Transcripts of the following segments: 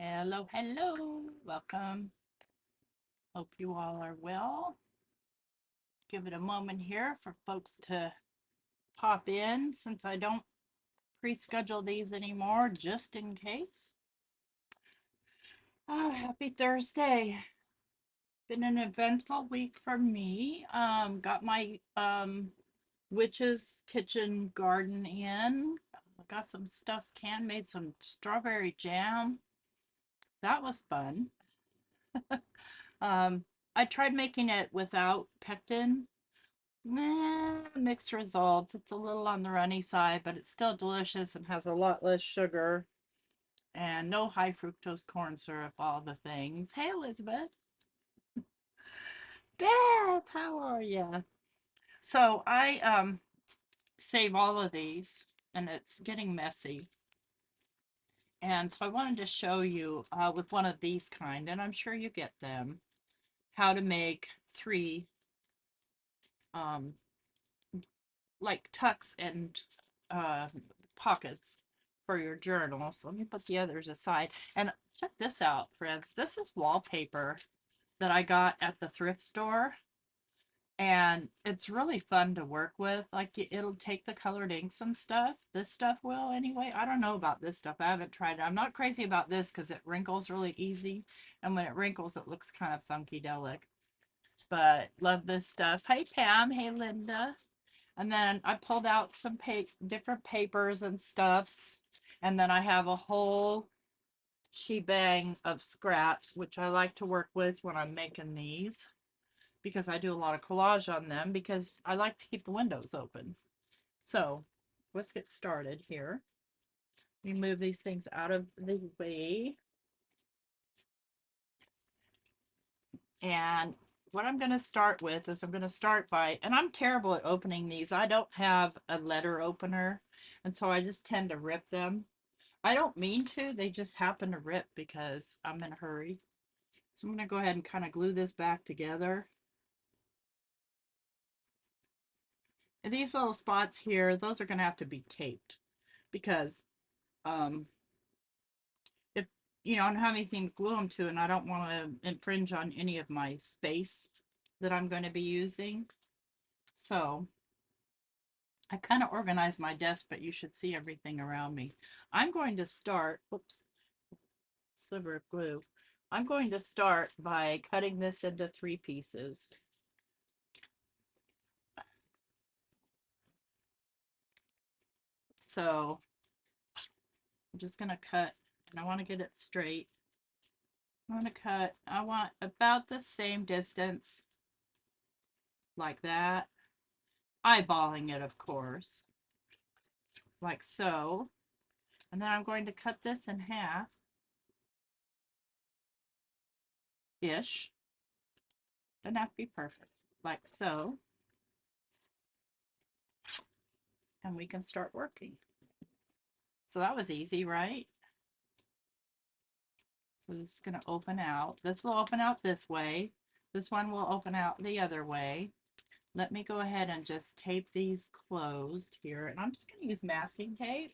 Hello, hello. Welcome. Hope you all are well. Give it a moment here for folks to pop in since I don't pre-schedule these anymore just in case. Oh, happy Thursday. Been an eventful week for me. Got my witch's kitchen garden in. Got some stuff canned, made some strawberry jam. That was fun. Um, I tried making it without pectin. Mixed results. It's a little on the runny side, but it's still delicious and has a lot less sugar and no high fructose corn syrup, all the things. Hey, Elizabeth. Beth, how are you? So I save all of these and it's getting messy. And so I wanted to show you with one of these kind, and I'm sure you get them, how to make three um, like tucks and uh, pockets for your journal. So let me put the others aside. And check this out, friends. This is wallpaper that I got at the thrift store. And it's really fun to work with. Like it'll take the colored inks and stuff. This stuff will anyway. I don't know about this stuff. I haven't tried it. I'm not crazy about this because it wrinkles really easy. And when it wrinkles, it looks kind of funkydelic. But love this stuff. Hey, Pam. Hey, Linda. And then I pulled out some different papers and stuffs. And then I have a whole shebang of scraps, which I like to work with when I'm making these because I do a lot of collage on them because I like to keep the windows open. So let's get started here. We move these things out of the way. And what I'm going to start with is I'm going to start by, and I'm terrible at opening these. I don't have a letter opener, and so I just tend to rip them. I don't mean to, they just happen to rip because I'm in a hurry. So I'm going to go ahead and kind of glue this back together. And these little spots here, those are going to have to be taped because um, if, I don't have anything to glue them to and I don't want to infringe on any of my space that I'm going to be using. So I kind of organized my desk, but you should see everything around me. I'm going to start, whoops, sliver of glue. I'm going to start by cutting this into 3 pieces. So I'm just going to cut, and I want to get it straight. I want to cut, I want about the same distance, like that. Eyeballing it, of course, like so. And then I'm going to cut this in half, ish. Doesn't have to be perfect, like so. And we can start working. So that was easy, right? So this is going to open out. This will open out this way. This one will open out the other way. Let me go ahead and just tape these closed here. And I'm just going to use masking tape.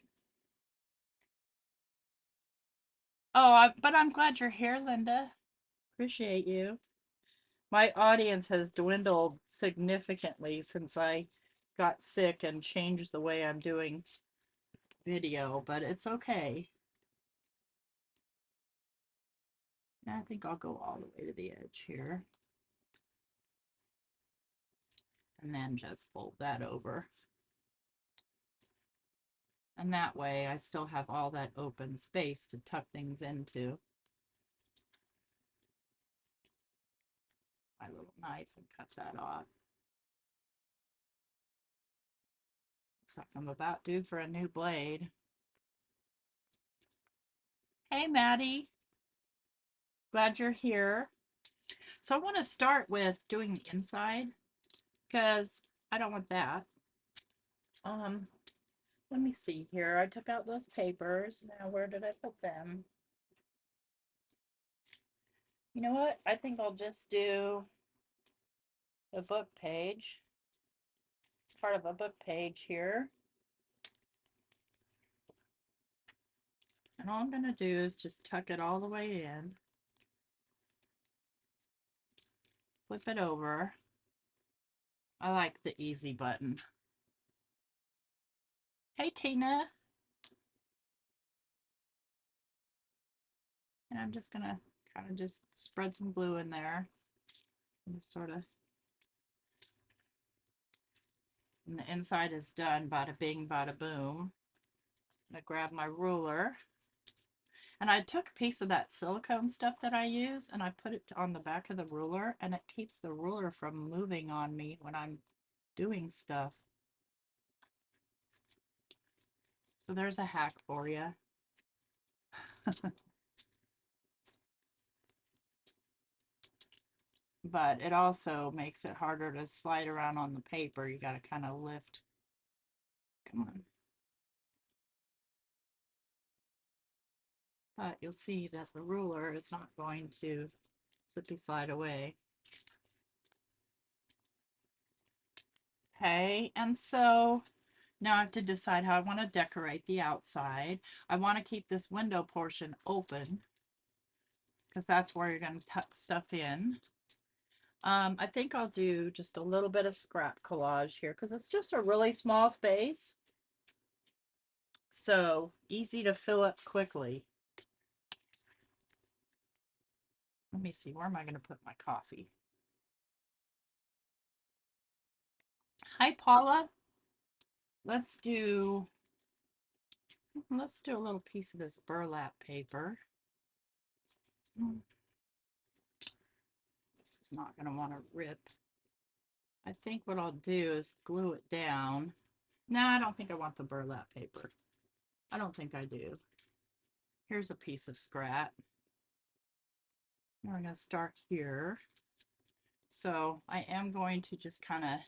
Oh, but I'm glad you're here, Linda. Appreciate you. My audience has dwindled significantly since I got sick and changed the way I'm doing video, but it's okay. I think I'll go all the way to the edge here. And then just fold that over. And that way I still have all that open space to tuck things into. My little knife and cut that off. Looks like I'm about due for a new blade. Hey, Maddie. Glad you're here. So I want to start with doing the inside because I don't want that. Let me see here. I took out those papers. Now, where did I put them? You know what? I think I'll just do a book page, part of a book page here. And all I'm going to do is just tuck it all the way in, flip it over. I like the easy button. Hey, Tina. And I'm just going to kind of just spread some glue in there. And just sort of, and the inside is done. Bada bing, bada boom. I'm going to grab my ruler. And I took a piece of that silicone stuff that I use and I put it on the back of the ruler, and it keeps the ruler from moving on me when I'm doing stuff. So there's a hack for you. But it also makes it harder to slide around on the paper. You got to kind of lift. Come on. But you'll see that the ruler is not going to slippy slide away. Okay, and so now I have to decide how I want to decorate the outside. I want to keep this window portion open because that's where you're going to tuck stuff in. I think I'll do just a little bit of scrap collage here because it's just a really small space. So easy to fill up quickly. Let me see, where am I going to put my coffee? Hi, Paula. Let's do a little piece of this burlap paper. This is not going to want to rip. I think what I'll do is glue it down. No, I don't think I want the burlap paper. I don't think I do. Here's a piece of scrap. We're going to start here. So I am going to just kind of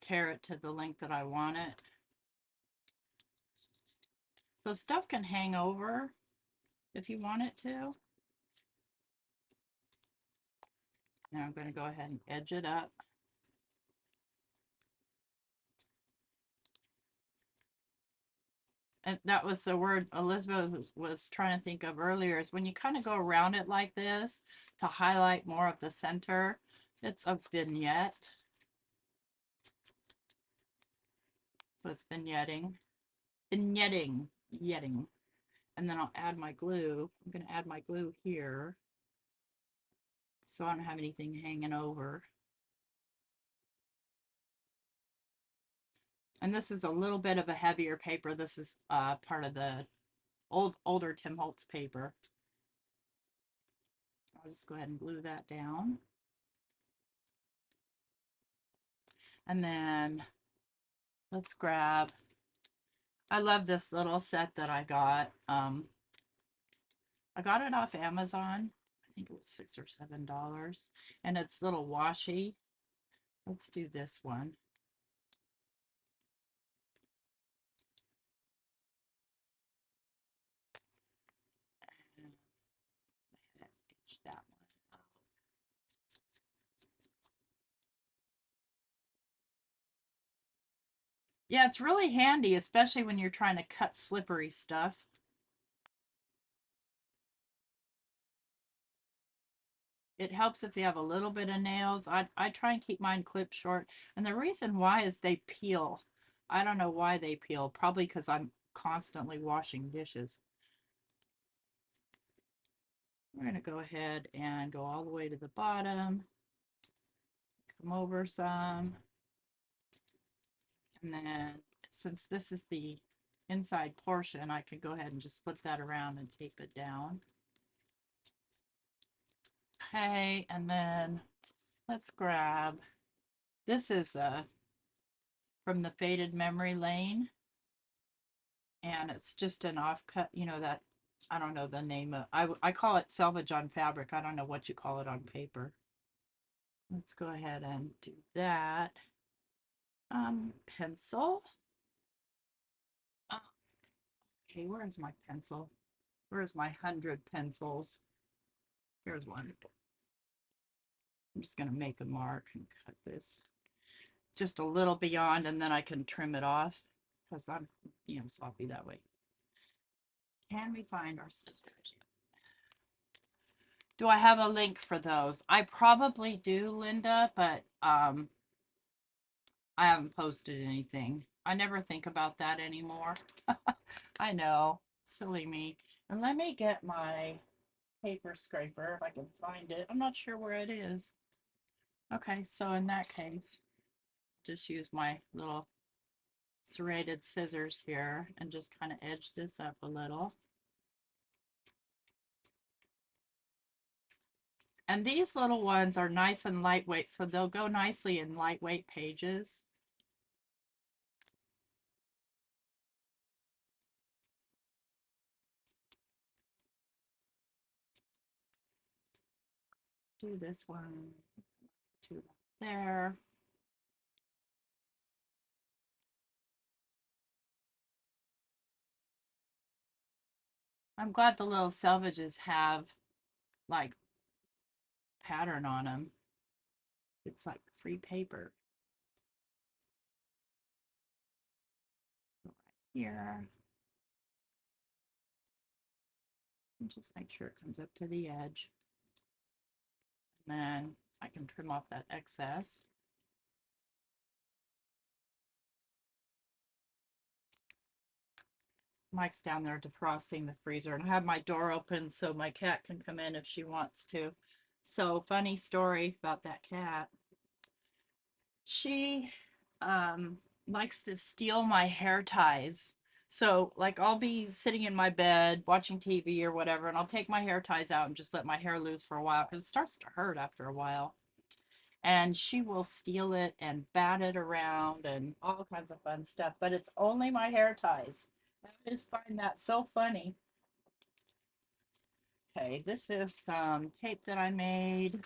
tear it to the length that I want it. So stuff can hang over if you want it to. Now I'm going to go ahead and edge it up. And that was the word Elizabeth was trying to think of earlier, is when you kind of go around it like this to highlight more of the center. It's a vignette. So it's vignetting. Yetting. And then I'll add my glue. I'm going to add my glue here so I don't have anything hanging over. And this is a little bit of a heavier paper. This is part of the older Tim Holtz paper. I'll just go ahead and glue that down. And then let's grab, I love this little set that I got. I got it off Amazon. I think it was $6 or $7. And it's little washi. Let's do this one. That one. Yeah, it's really handy, especially when you're trying to cut slippery stuff. It helps if you have a little bit of nails. I try and keep mine clipped short. And the reason why is they peel. I don't know why they peel. Probably because I'm constantly washing dishes. We're going to go ahead and go all the way to the bottom. Come over some. And then since this is the inside portion, I can go ahead and just flip that around and tape it down. Okay, and then let's grab, this is from the Faded Memory Lane, and it's just an offcut, you know, that, I don't know the name of, I call it selvage on fabric. I don't know what you call it on paper. Let's go ahead and do that. Pencil. Okay, where's my pencil? Where's my 100 pencils? Here's one. I'm just going to make a mark and cut this just a little beyond, and then I can trim it off because I'm, sloppy that way. Can we find our scissors? Do I have a link for those? I probably do, Linda, but I haven't posted anything. I never think about that anymore. I know, silly me. And let me get my paper scraper if I can find it. I'm not sure where it is. Okay, so in that case, just use my little serrated scissors here and just kind of edge this up a little. And these little ones are nice and lightweight, so they'll go nicely in lightweight pages. Do this one, two there. I'm glad the little selvages have like pattern on them. It's like free paper. Right here. And just make sure it comes up to the edge. And then I can trim off that excess. Mike's down there defrosting the freezer, and I have my door open so my cat can come in if she wants to. So, funny story about that cat. She likes to steal my hair ties. So, like, I'll be sitting in my bed watching TV or whatever, and I'll take my hair ties out and just let my hair loose for a while because it starts to hurt after a while. And she will steal it and bat it around and all kinds of fun stuff, but it's only my hair ties. I just find that so funny. Okay, this is some tape that I made,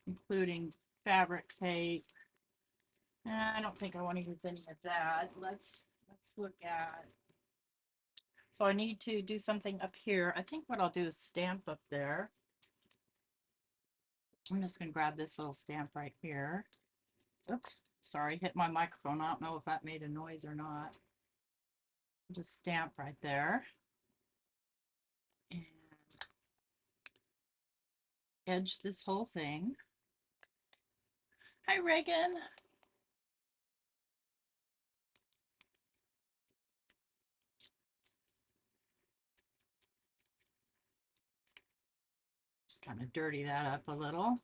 including fabric tape. I don't think I want to use any of that. Let's look at. So I need to do something up here. I think what I'll do is stamp up there. I'm just going to grab this little stamp right here. Oops, sorry, hit my microphone. I don't know if that made a noise or not. Just stamp right there. And edge this whole thing. Hi, Reagan. Just kind of dirty that up a little.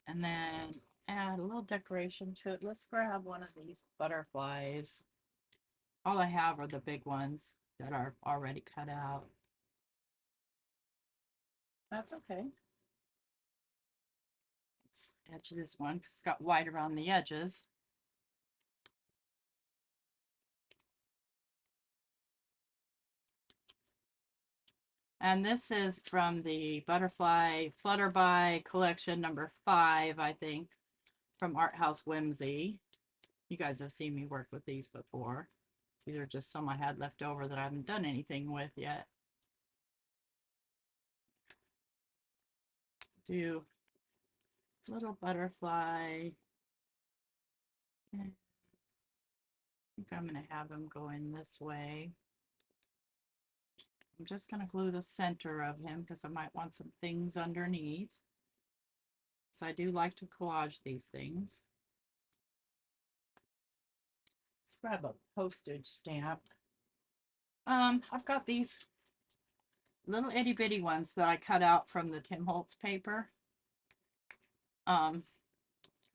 And then add a little decoration to it. Let's grab one of these butterflies. All I have are the big ones that are already cut out. That's okay. Let's edge this one because it's got white around the edges. And this is from the Butterfly Flutterby collection number 5, I think, from Art House Whimsy. You guys have seen me work with these before. These are just some I had left over that I haven't done anything with yet. Do little butterfly. I think I'm going to have them go in this way. I'm just going to glue the center of him because I might want some things underneath. So I do like to collage these things. Let's grab a postage stamp. I've got these little itty bitty ones that I cut out from the Tim Holtz paper. Because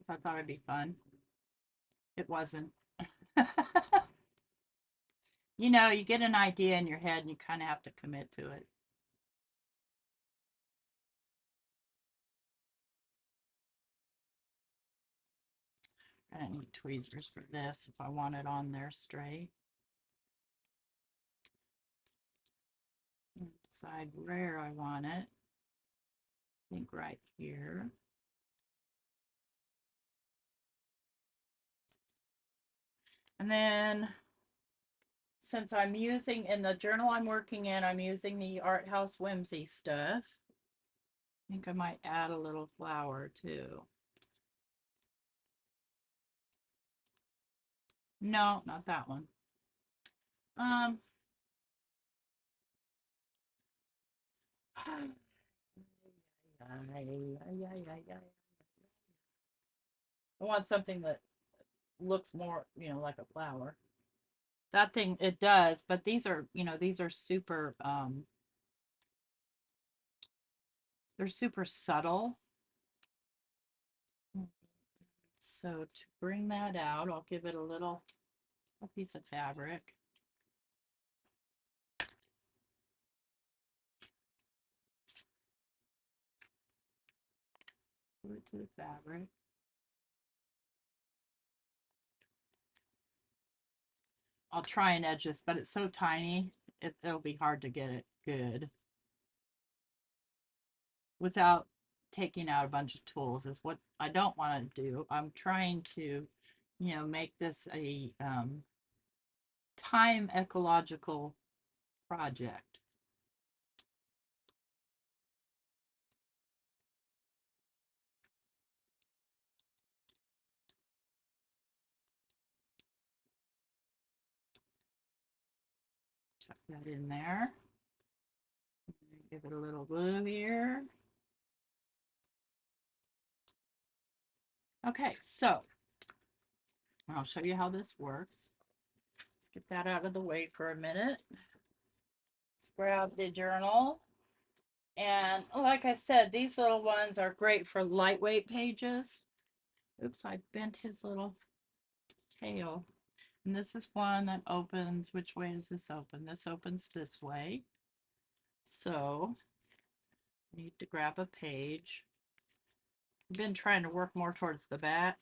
I thought it'd be fun. It wasn't. You know, you get an idea in your head and you kind of have to commit to it. I don't need tweezers for this if I want it on there straight. Decide where I want it. I think right here. And then since I'm using, in the journal I'm working in, I'm using the Art House Whimsy stuff. I think I might add a little flower too. No, not that one. Um, I want something that looks more, like a flower. That thing, it does, but these are super, they're super subtle. So to bring that out, I'll give it a piece of fabric. Glue it to the fabric. I'll try and edge this, but it's so tiny, it'll be hard to get it good without taking out a bunch of tools is what I don't want to do. I'm trying to, make this a time ecological project. Tuck that in there. Give it a little glue here. Okay, so I'll show you how this works. Let's get that out of the way for a minute. Let's grab the journal. And like I said, these little ones are great for lightweight pages. Oops, I bent his little tail. And this is one that opens. Which way does this open? This opens this way. So I need to grab a page. I've been trying to work more towards the back.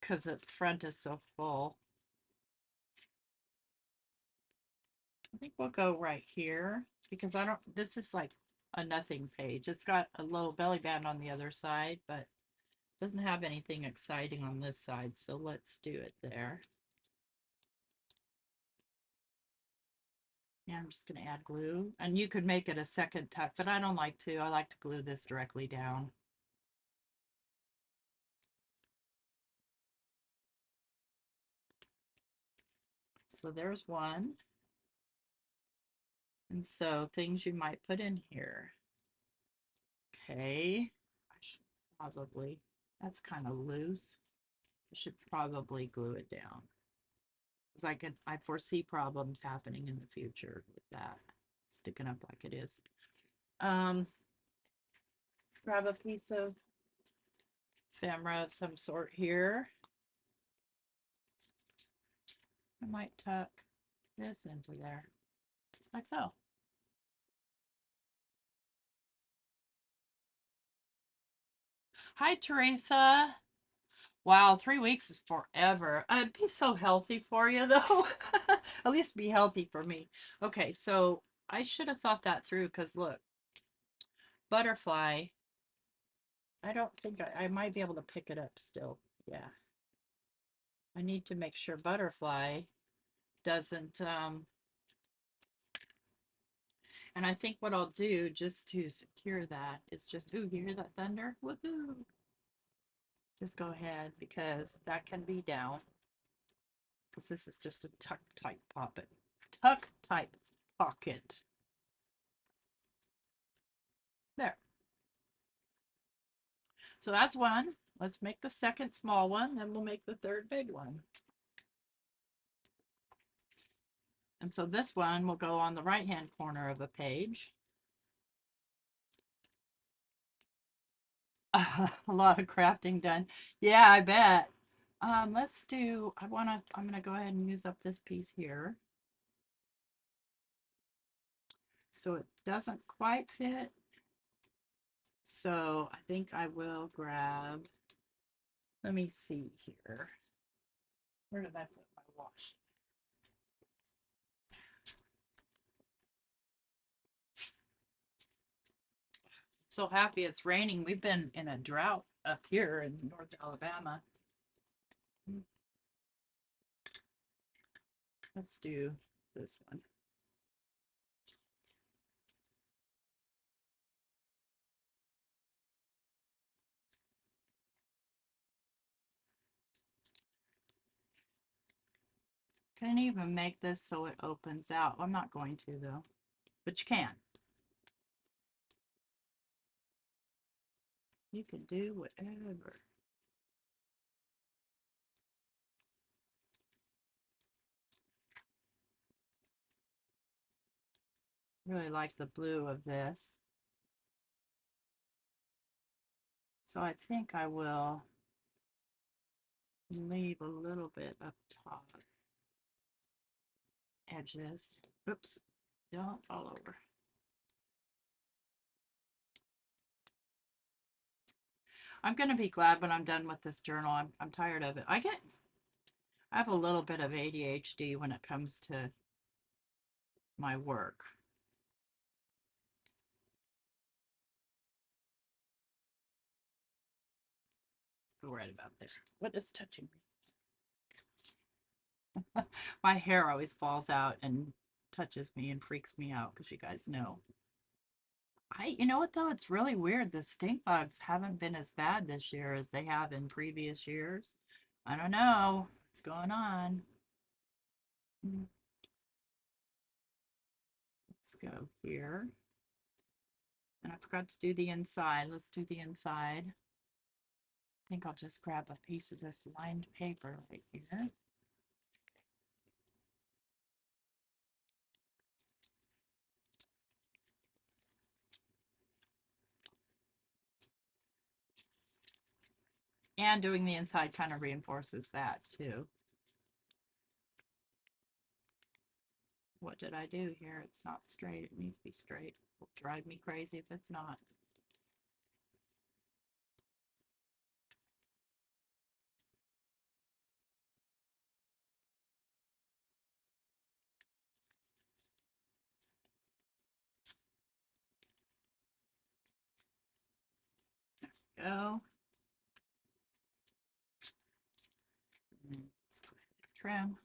Because the front is so full. I think we'll go right here because this is like a nothing page. It's got a little belly band on the other side, but doesn't have anything exciting on this side. So let's do it there. Yeah, I'm just going to add glue. And you could make it a second tuck, but I don't like to. I like to glue this directly down. So there's one. And so things you might put in here. Okay. I should probably, that's kind of loose. I should probably glue it down. Because I foresee problems happening in the future with that sticking up like it is. Grab a piece of ephemera of some sort here. I might tuck this into there, like so. Hi, Teresa. Wow, 3 weeks is forever. I'd be so healthy for you, though. At least be healthy for me. Okay, so I should have thought that through because look, butterfly. I don't think I might be able to pick it up still. Yeah. I need to make sure butterfly doesn't, and I think what I'll do just to secure that is just, ooh, you hear that thunder? Woohoo! Just go ahead because that can be down because this is just a tuck type pocket. Tuck type pocket. There. So that's one. Let's make the second small one, then we'll make the third big one. And so this one will go on the right-hand corner of a page. A lot of crafting done. Yeah, I bet. Let's do, I'm gonna go ahead and use up this piece here. So it doesn't quite fit. So I think I will grab, let me see here. Where did I put my washi? So happy it's raining. We've been in a drought up here in North Alabama. Let's do this one. Can even make this so it opens out. I'm not going to though, but you can. You can do whatever. Really like the blue of this. So I think I will leave a little bit up top. Edges. Oops, don't fall over. I'm going to be glad when I'm done with this journal. I'm tired of it. I have a little bit of ADHD when it comes to my work. Let's go right about there. What is touching me? My hair always falls out and touches me and freaks me out because you guys know. You know what though? It's really weird. The stink bugs haven't been as bad this year as they have in previous years. I don't know what's going on. Let's go here. And I forgot to do the inside. Let's do the inside. I think I'll just grab a piece of this lined paper right here. And doing the inside kind of reinforces that too. What did I do here? It's not straight. It needs to be straight. It'll drive me crazy if it's not. Go. And let's go ahead and trim.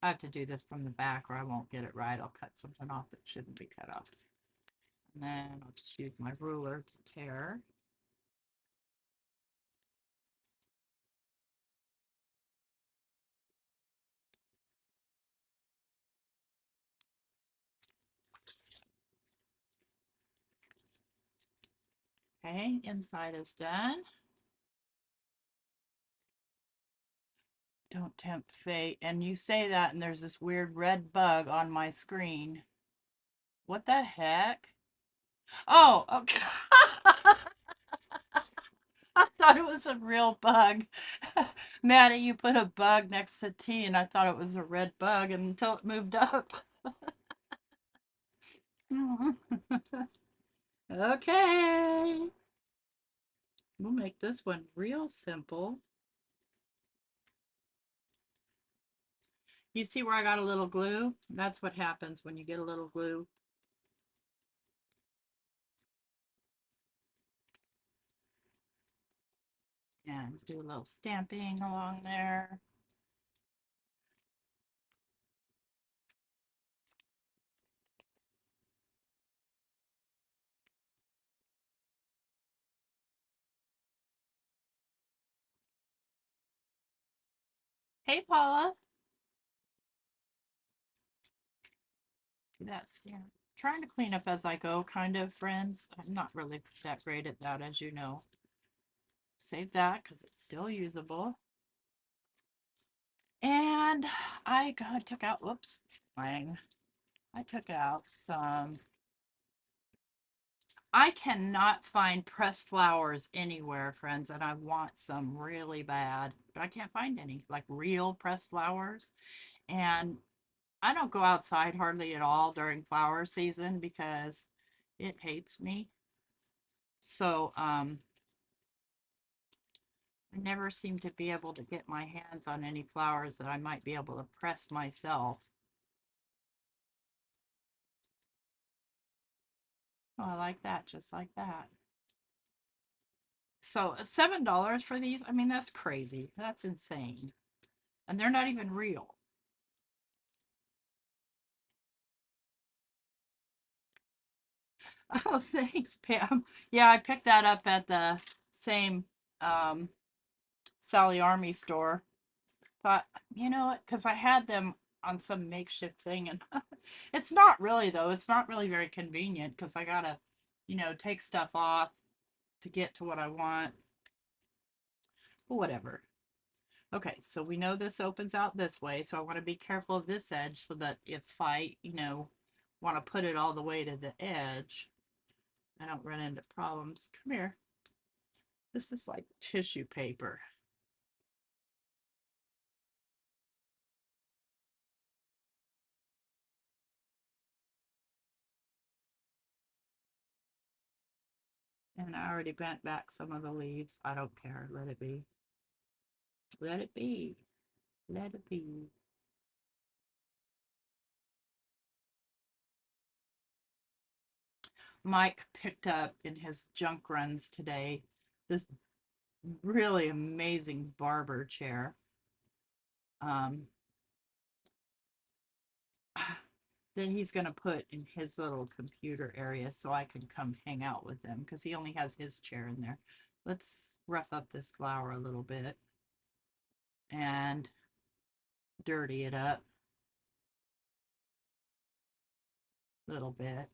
I have to do this from the back or I won't get it right. I'll cut something off that shouldn't be cut off. And then I'll just use my ruler to tear. Okay, inside is done. Don't tempt fate. And you say that, and there's this weird red bug on my screen. What the heck? Oh, okay. I thought it was a real bug. Maddie, you put a bug next to T, and I thought it was a red bug until it moved up. Okay. We'll make this one real simple. You see where I got a little glue? That's what happens when you get a little glue. And do a little stamping along there. Hey, Paula. Do that stamp. Trying to clean up as I go, kind of, friends. I'm not really that great at that, as you know. Save that because it's still usable. And I took out, whoops, bang. I took out some. I cannot find pressed flowers anywhere, friends, and I want some really bad, but I can't find any, like real pressed flowers. And I don't go outside hardly at all during flower season because it hates me. So, I never seem to be able to get my hands on any flowers that I might be able to press myself. Oh, I like that, just like that. So $7 for these, I mean, that's crazy. That's insane. And they're not even real. Oh, thanks, Pam. Yeah, I picked that up at the same um, Sally Army store. Thought, you know what? Because I had them on some makeshift thing, and it's not really though. It's not really very convenient because I gotta, take stuff off to get to what I want. But whatever. Okay, so we know this opens out this way, so I want to be careful of this edge so that if I, want to put it all the way to the edge, I don't run into problems. Come here. This is like tissue paper. And I already bent back some of the leaves. I don't care. Let it be. Let it be. Let it be. Mike picked up in his junk runs today this really amazing barber chair. Um, that he's going to put in his little computer area so I can come hang out with him because he only has his chair in there. Let's rough up this flower a little bit and dirty it up a little bit.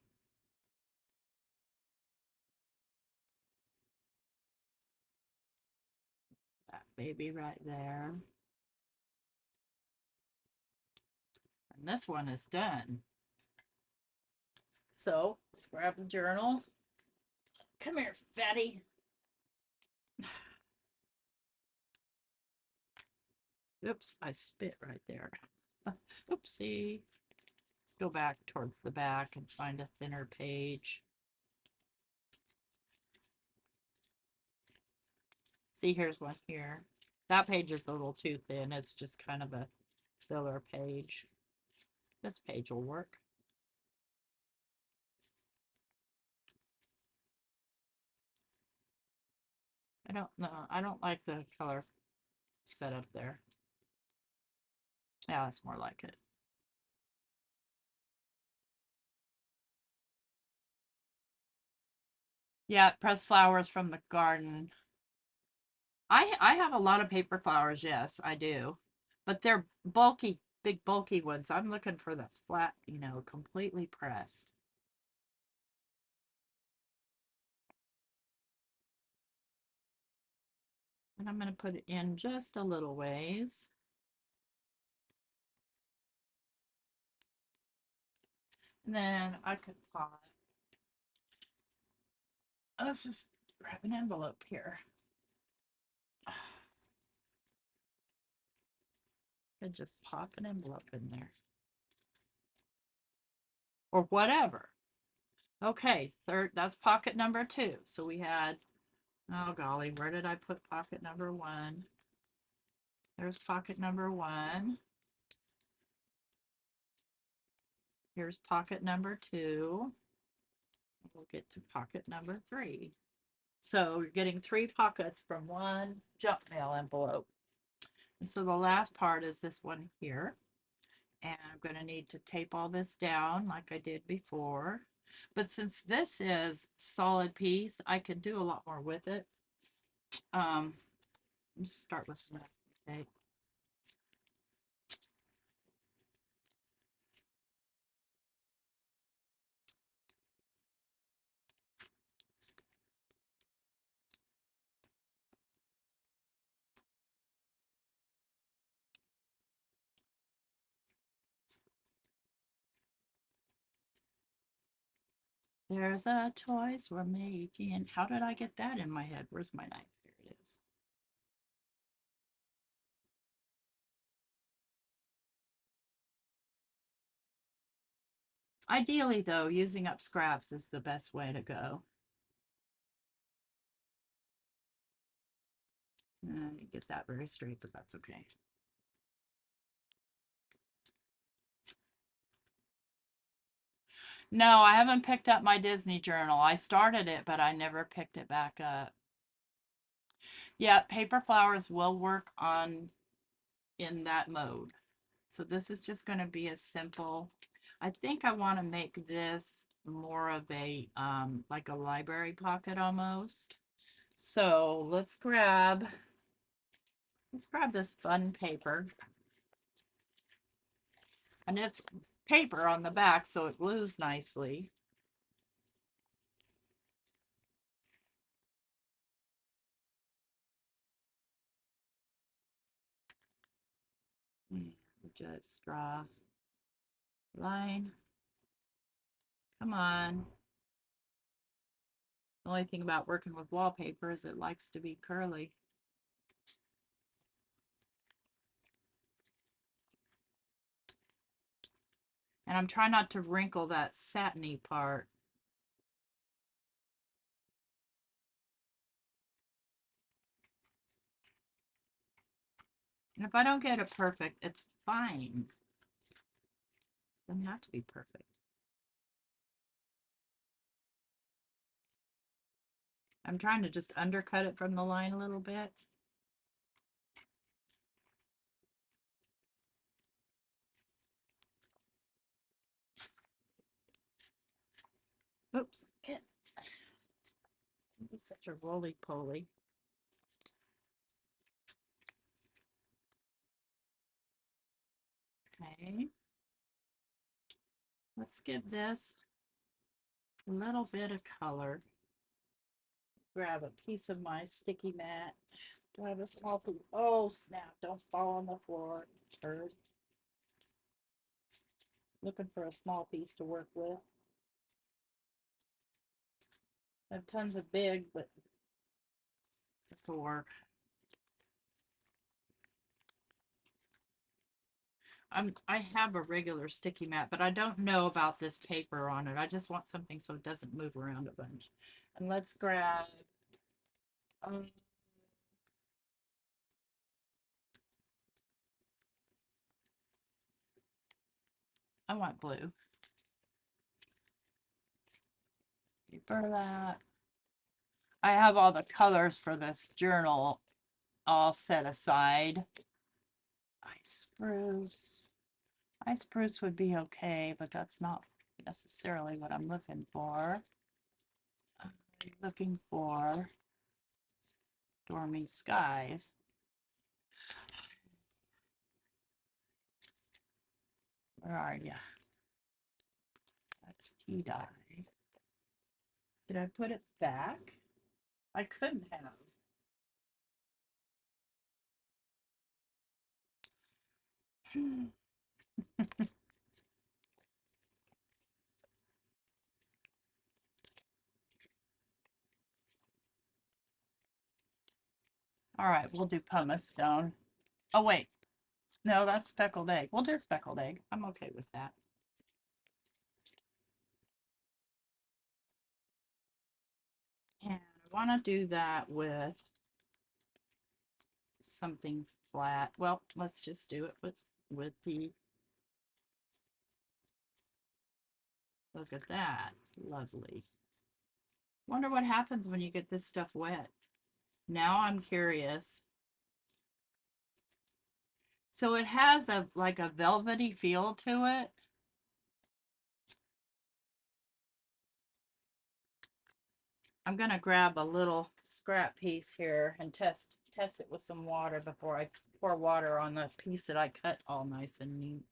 That baby right there. And this one is done. So let's grab the journal. Come here, fatty. Oops, I spit right there. Oopsie. Let's go back towards the back and find a thinner page. See, here's one here. That page is a little too thin. It's just kind of a filler page. This page will work. I don't know. I don't like the color set up there. Yeah, that's more like it. Yeah, pressed flowers from the garden. I have a lot of paper flowers, yes, I do. But they're bulky, big bulky ones. I'm looking for the flat, completely pressed. And I'm going to put it in just a little ways. And then I could pot. Let's just grab an envelope here. Could just pop an envelope in there. Or whatever. Okay, that's pocket number 2. So we had, oh golly, where did I put pocket number 1? There's pocket number 1. Here's pocket number 2. We'll get to pocket number 3. So you're getting 3 pockets from one junk mail envelope. And so the last part is this one here. And I'm going to need to tape all this down like I did before. But since this is solid piece, I can do a lot more with it. Let's start with some tape. There's a choice we're making. How did I get that in my head? Where's my knife? Here it is. Ideally, though, using up scraps is the best way to go. I didn't get that very straight, but that's okay. No, I haven't picked up my Disney journal. I started it, but I never picked it back up. Yeah, paper flowers will work on in that mode. So this is just going to be a simple. I think I want to make this more of a like a library pocket almost. So let's grab this fun paper. And it's paper on the back, so it glues nicely. Just draw a line. Come on. The only thing about working with wallpaper is it likes to be curly. And I'm trying not to wrinkle that satiny part. And if I don't get it perfect, it's fine. It doesn't have to be perfect. I'm trying to just undercut it from the line a little bit. Oops. It's such a roly-poly. Okay. Let's give this a little bit of color. Grab a piece of my sticky mat. Do I have a small piece? Oh, snap. Don't fall on the floor. Bird. Looking for a small piece to work with. I have tons of big, but this will work. I have a regular sticky mat, but I don't know about this paper on it. I just want something so it doesn't move around a bunch. And let's grab um, I want blue. Burlap. I have all the colors for this journal all set aside. Ice spruce. Ice spruce would be okay, but that's not necessarily what I'm looking for. I'm looking for stormy skies. Where are you? That's tea dye. Did I put it back? I couldn't have. All right, we'll do pumice stone. Oh, wait. No, that's speckled egg. We'll do speckled egg. I'm okay with that. And I want to do that with something flat. Well, let's just do it with the, look at that. Lovely. Wonder what happens when you get this stuff wet. Now I'm curious. So it has a like a velvety feel to it. I'm gonna grab a little scrap piece here and test it with some water before I pour water on the piece that I cut all nice and neat.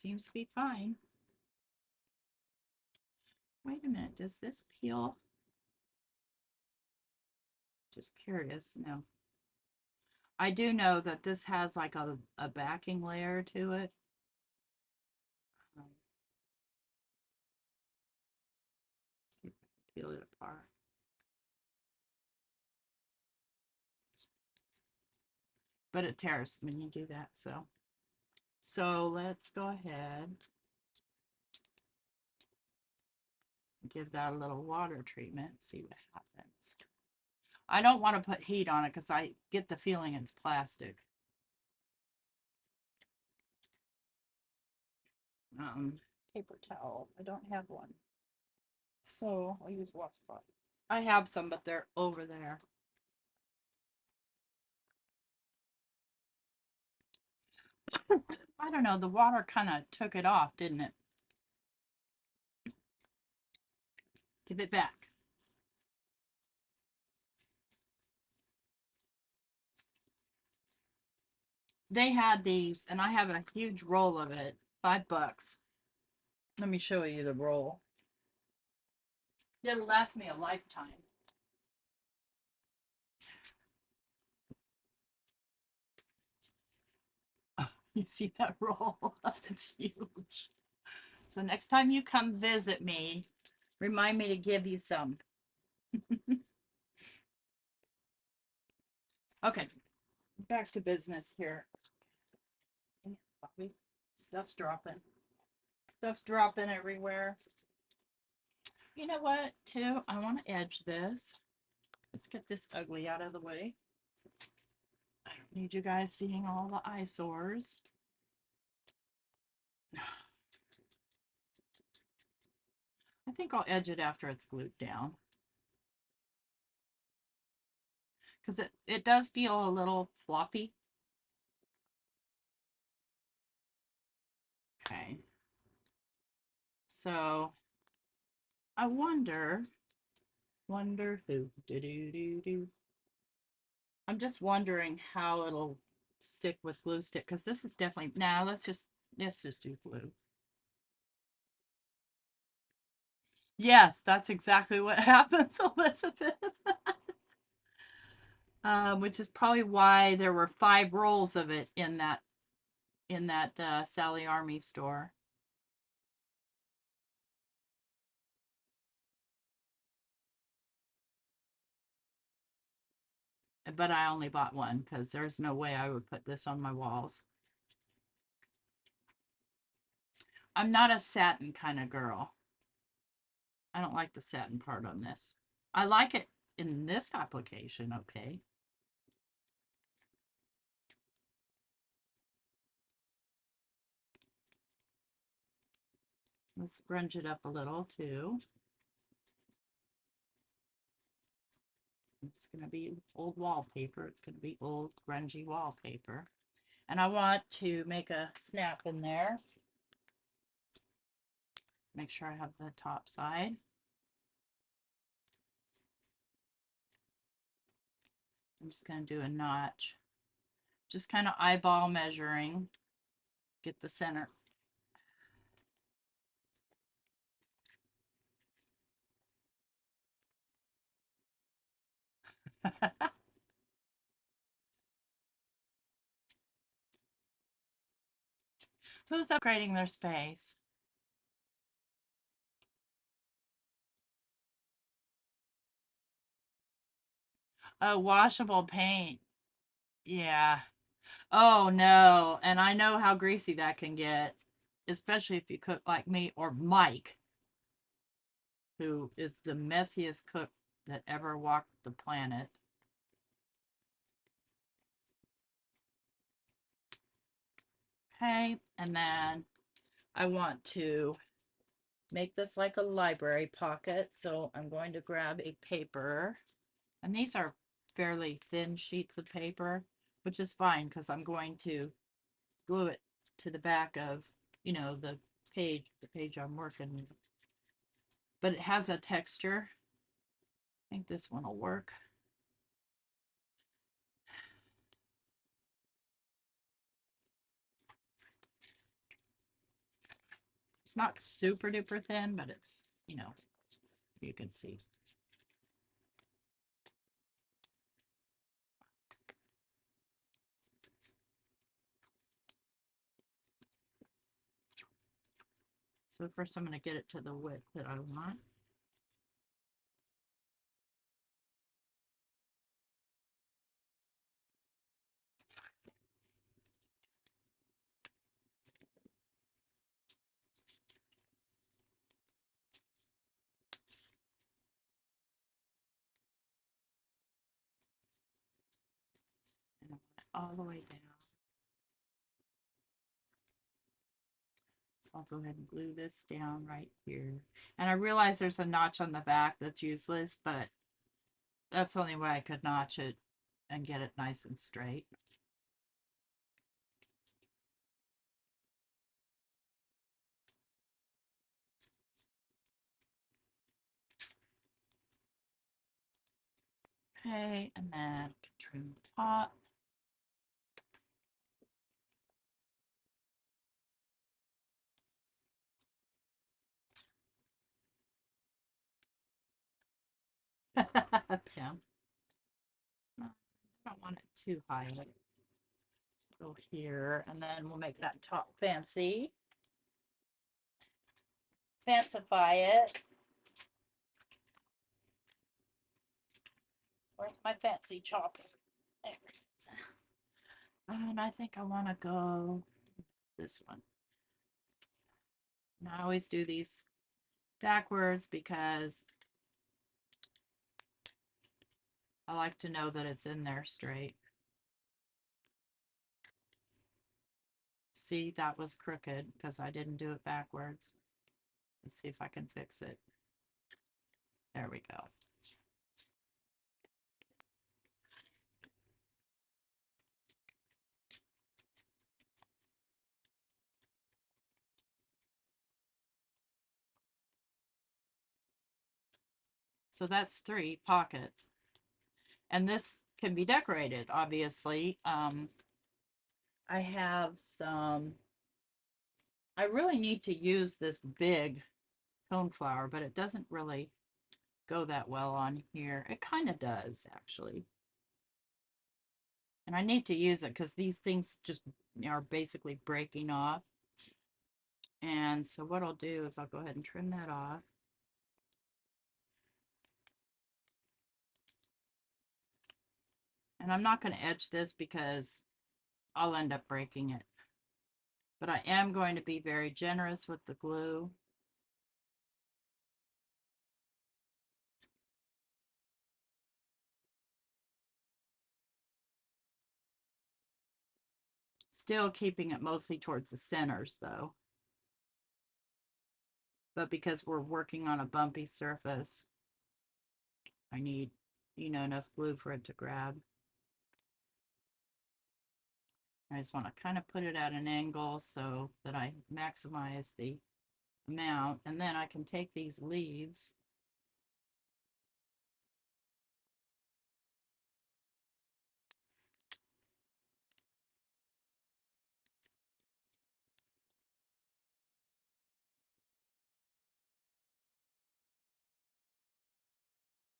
Seems to be fine. Wait a minute, does this peel? Just curious, no. I do know that this has like a backing layer to it. Um, see if I can peel it apart. But it tears when you do that, so let's go ahead and give that a little water treatment, see what happens. I don't want to put heat on it because I get the feeling it's plastic. Paper towel. I don't have one. So I'll use washcloth. I have some, but they're over there. I don't know, the water kind of took it off, didn't it? Give it back. They had these, and I have a huge roll of it. $5. Let me show you the roll. It'll last me a lifetime. You see that roll? It's huge. So next time you come visit me, remind me to give you some. Okay, back to business here. Stuff's dropping. Stuff's dropping everywhere. You know what, too? I want to edge this. Let's get this ugly out of the way. I don't need you guys seeing all the eyesores. I think I'll edge it after it's glued down. Because it does feel a little floppy. Okay. So I wonder who. Do do do do. I'm just wondering how it'll stick with glue stick, because this is definitely now. Let's just do glue. Yes, that's exactly what happens, Elizabeth. Which is probably why there were 5 rolls of it in that Sally Army store. But I only bought one because there's no way I would put this on my walls. I'm not a satin kind of girl. I don't like the satin part on this. I like it in this application, okay. Let's grunge it up a little too. It's going to be old wallpaper. It's going to be old grungy wallpaper. And I want to make a snap in there. Make sure I have the top side. I'm just going to do a notch. Just kind of eyeball measuring. Get the center. Who's upgrading their space? Oh, washable paint. Yeah. Oh no. And I know how greasy that can get, especially if you cook like me or Mike, who is the messiest cook that ever walked the planet. Okay, and then I want to make this like a library pocket, so I'm going to grab a paper, and these are fairly thin sheets of paper, which is fine because I'm going to glue it to the back of, the page I'm working with. But it has a texture. I think this one will work. It's not super duper thin, but it's, you can see. So first I'm going to get it to the width that I want. And I want it all the way down. So I'll go ahead and glue this down right here. And I realize there's a notch on the back that's useless, but That's the only way I could notch it and get it nice and straight. Okay, and then trim the top. Pin. I don't want it too high. Go here, and then we'll make that top fancy. Fancify it. Where's my fancy chopper? There it is. And I think I want to go this one. And I always do these backwards because I like to know that it's in there straight. See, that was crooked because I didn't do it backwards. Let's see if I can fix it. There we go. So that's 3 pockets. And this can be decorated, obviously. I have some, I really need to use this big coneflower, but it doesn't really go that well on here. It kind of does, actually. And I need to use it because these things just are basically breaking off. And so what I'll do is I'll go ahead and trim that off. And I'm not going to etch this because I'll end up breaking it. But I am going to be very generous with the glue. Still keeping it mostly towards the centers though. But because we're working on a bumpy surface, I need, enough glue for it to grab. I just want to kind of put it at an angle so that I maximize the amount. And then I can take these leaves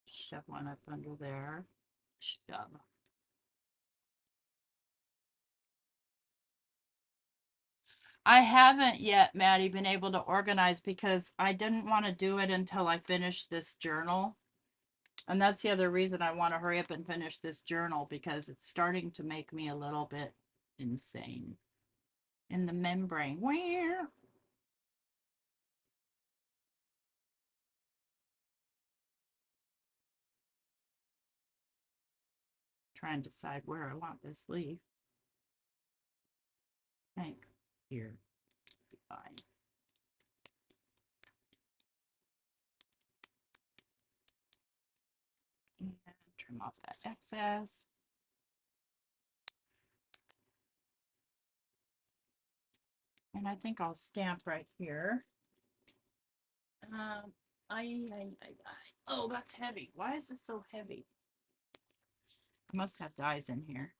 shove one up under there. Shove. I haven't yet, Maddie, been able to organize because I didn't want to do it until I finished this journal. And that's the other reason I want to hurry up and finish this journal because it's starting to make me a little bit insane in the membrane. Where? Trying to decide where I want this leaf. I think here. Be fine. And trim off that excess. And I think I'll stamp right here. Oh, that's heavy. Why is this so heavy? I must have dyes in here.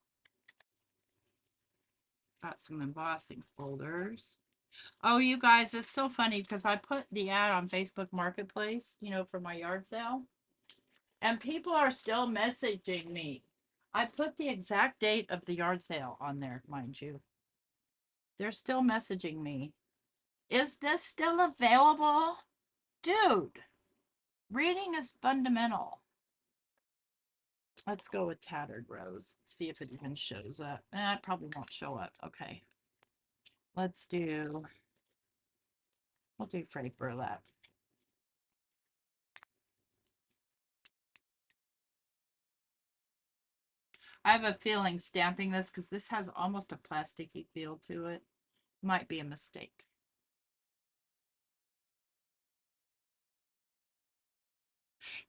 Got some embossing folders. Oh, you guys, it's so funny because I put the ad on Facebook Marketplace, for my yard sale. And people are still messaging me. I put the exact date of the yard sale on there, mind you. They're still messaging me. Is this still available? Dude, reading is fundamental. Let's go with Tattered Rose. See if it even shows up. It probably won't show up. Okay. We'll do Freddie Burlap. I have a feeling stamping this, because this has almost a plasticky feel to it, might be a mistake.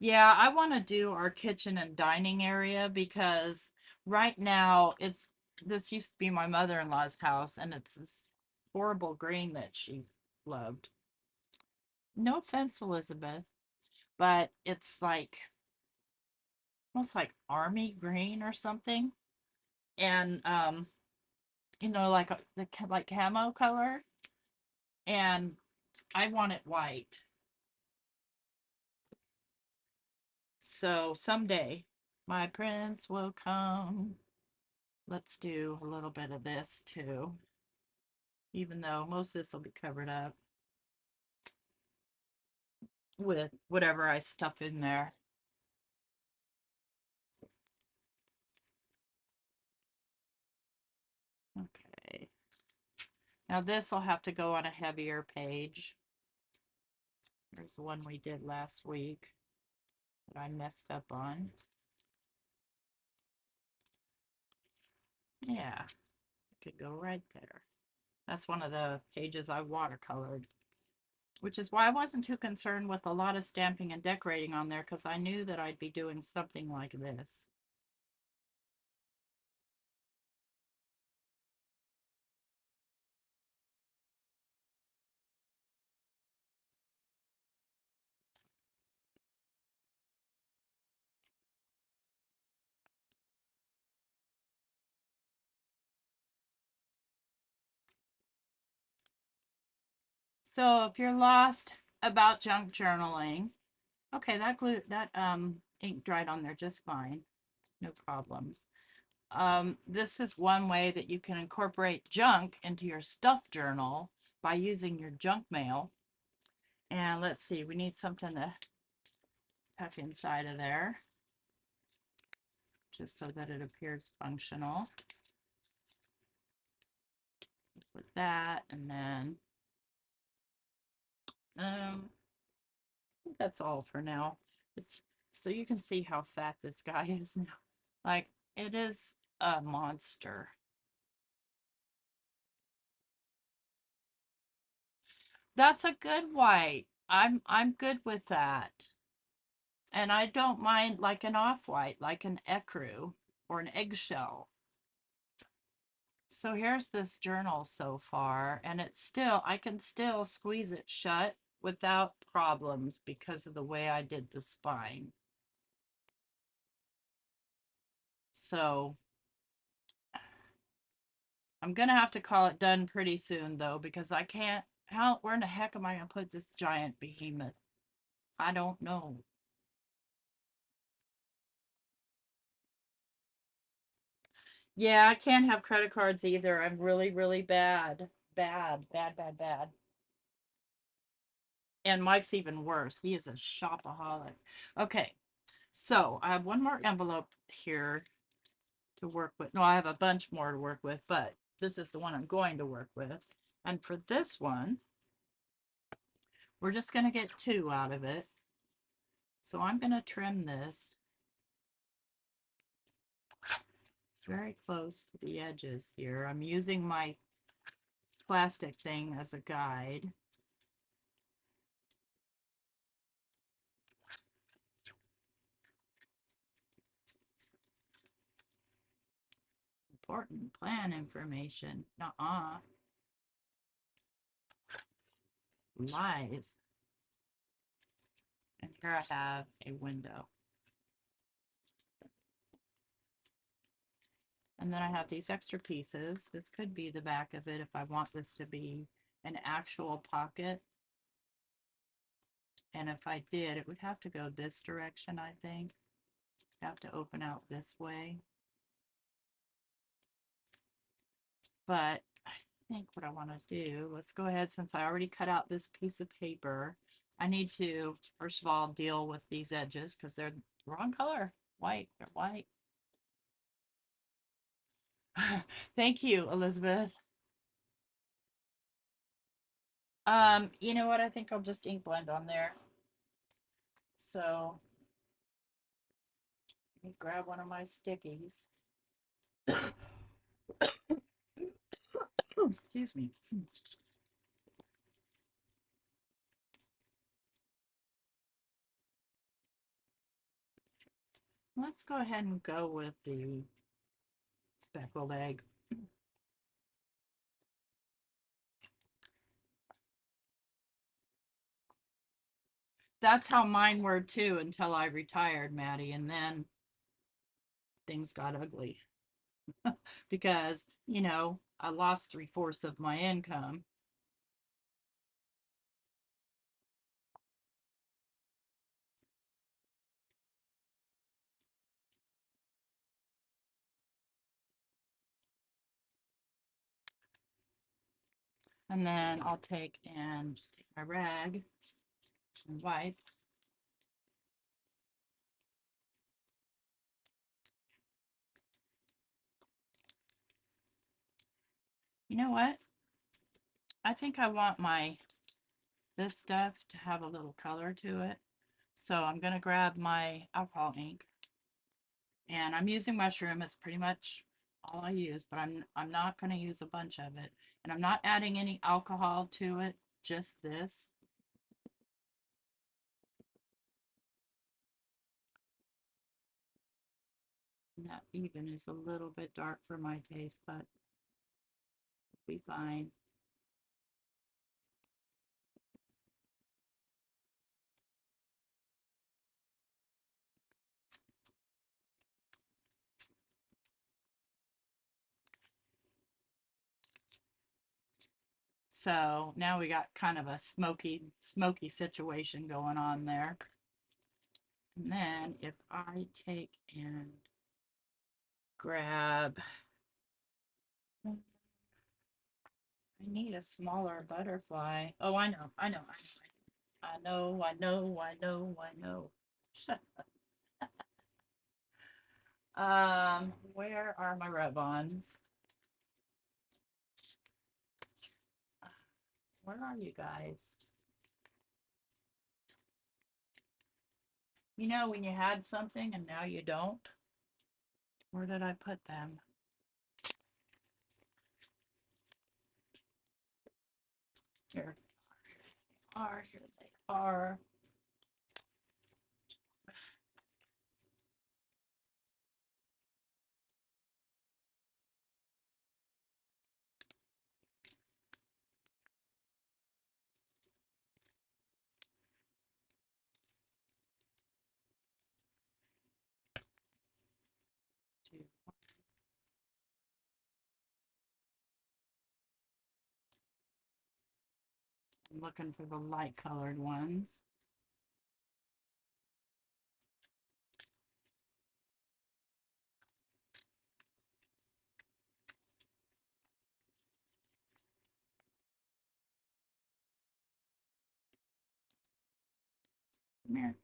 Yeah, I want to do our kitchen and dining area because right now this used to be my mother-in-law's house and it's this horrible green that she loved. No offense, Elizabeth, but it's like almost like army green or something. And like like camo color, and I want it white. So someday my prince will come. Let's do a little bit of this too, even though most of this will be covered up with whatever I stuff in there. Okay. Now this will have to go on a heavier page. There's the one we did last week that I messed up on. Yeah, it could go right there. That's one of the pages I watercolored, which is why I wasn't too concerned with a lot of stamping and decorating on there because I knew that I'd be doing something like this. So if you're lost about junk journaling, okay, that ink dried on there just fine. No problems. This is one way that you can incorporate junk into your stuff journal by using your junk mail. And let's see, we need something to tuck inside of there just so that it appears functional. With that, and then I think that's all for now. It's so you can see how fat this guy is now. Like, it is a monster. That's a good white. I'm good with that. And I don't mind like an off-white, like an ecru or an eggshell. So here's this journal so far, and I can still squeeze it shut without problems because of the way I did the spine. So I'm gonna have to call it done pretty soon though, because I can't, where in the heck am I gonna put this giant behemoth? I don't know. Yeah, I can't have credit cards either. I'm really, really bad. Bad, bad, bad, bad. And Mike's even worse. He is a shopaholic. Okay, so I have one more envelope here to work with. No, I have a bunch more to work with, but this is the one I'm going to work with. And for this one, we're just going to get 2 out of it. So I'm going to trim this very close to the edges here. I'm using my plastic thing as a guide. Important plan information. Nuh-uh. Lies. And here I have a window. And then I have these extra pieces. This could be the back of it if I want this to be an actual pocket. And if I did, it would have to go this direction, I think. Have to open out this way. But I think what I want to do, let's go ahead, since I already cut out this piece of paper, I need to, first of all, deal with these edges because they're the wrong color. White, they're white. Thank you, Elizabeth. You know what? I think I'll just ink blend on there. So let me grab one of my stickies. Excuse me. Let's go ahead and go with the speckled egg. That's how mine were too until I retired, Maddie, and then things got ugly because, I lost 3/4 of my income. And then I'll just take my rag and wipe. You know what? I think I want this stuff to have a little color to it. So I'm going to grab my alcohol ink, and I'm using mushroom. It's pretty much all I use, but I'm not going to use a bunch of it. And I'm not adding any alcohol to it, just this. And that even is a little bit dark for my taste, but it'll be fine. So now we got kind of a smoky situation going on there. And then if I take and grab, I need a smaller butterfly. Oh, I know, I know, I know, I know. Where are my rub-ons? Where are you guys? You know when you had something and now you don't? Where did I put them? Here they are, here they are. I'm looking for the light colored ones. Come here.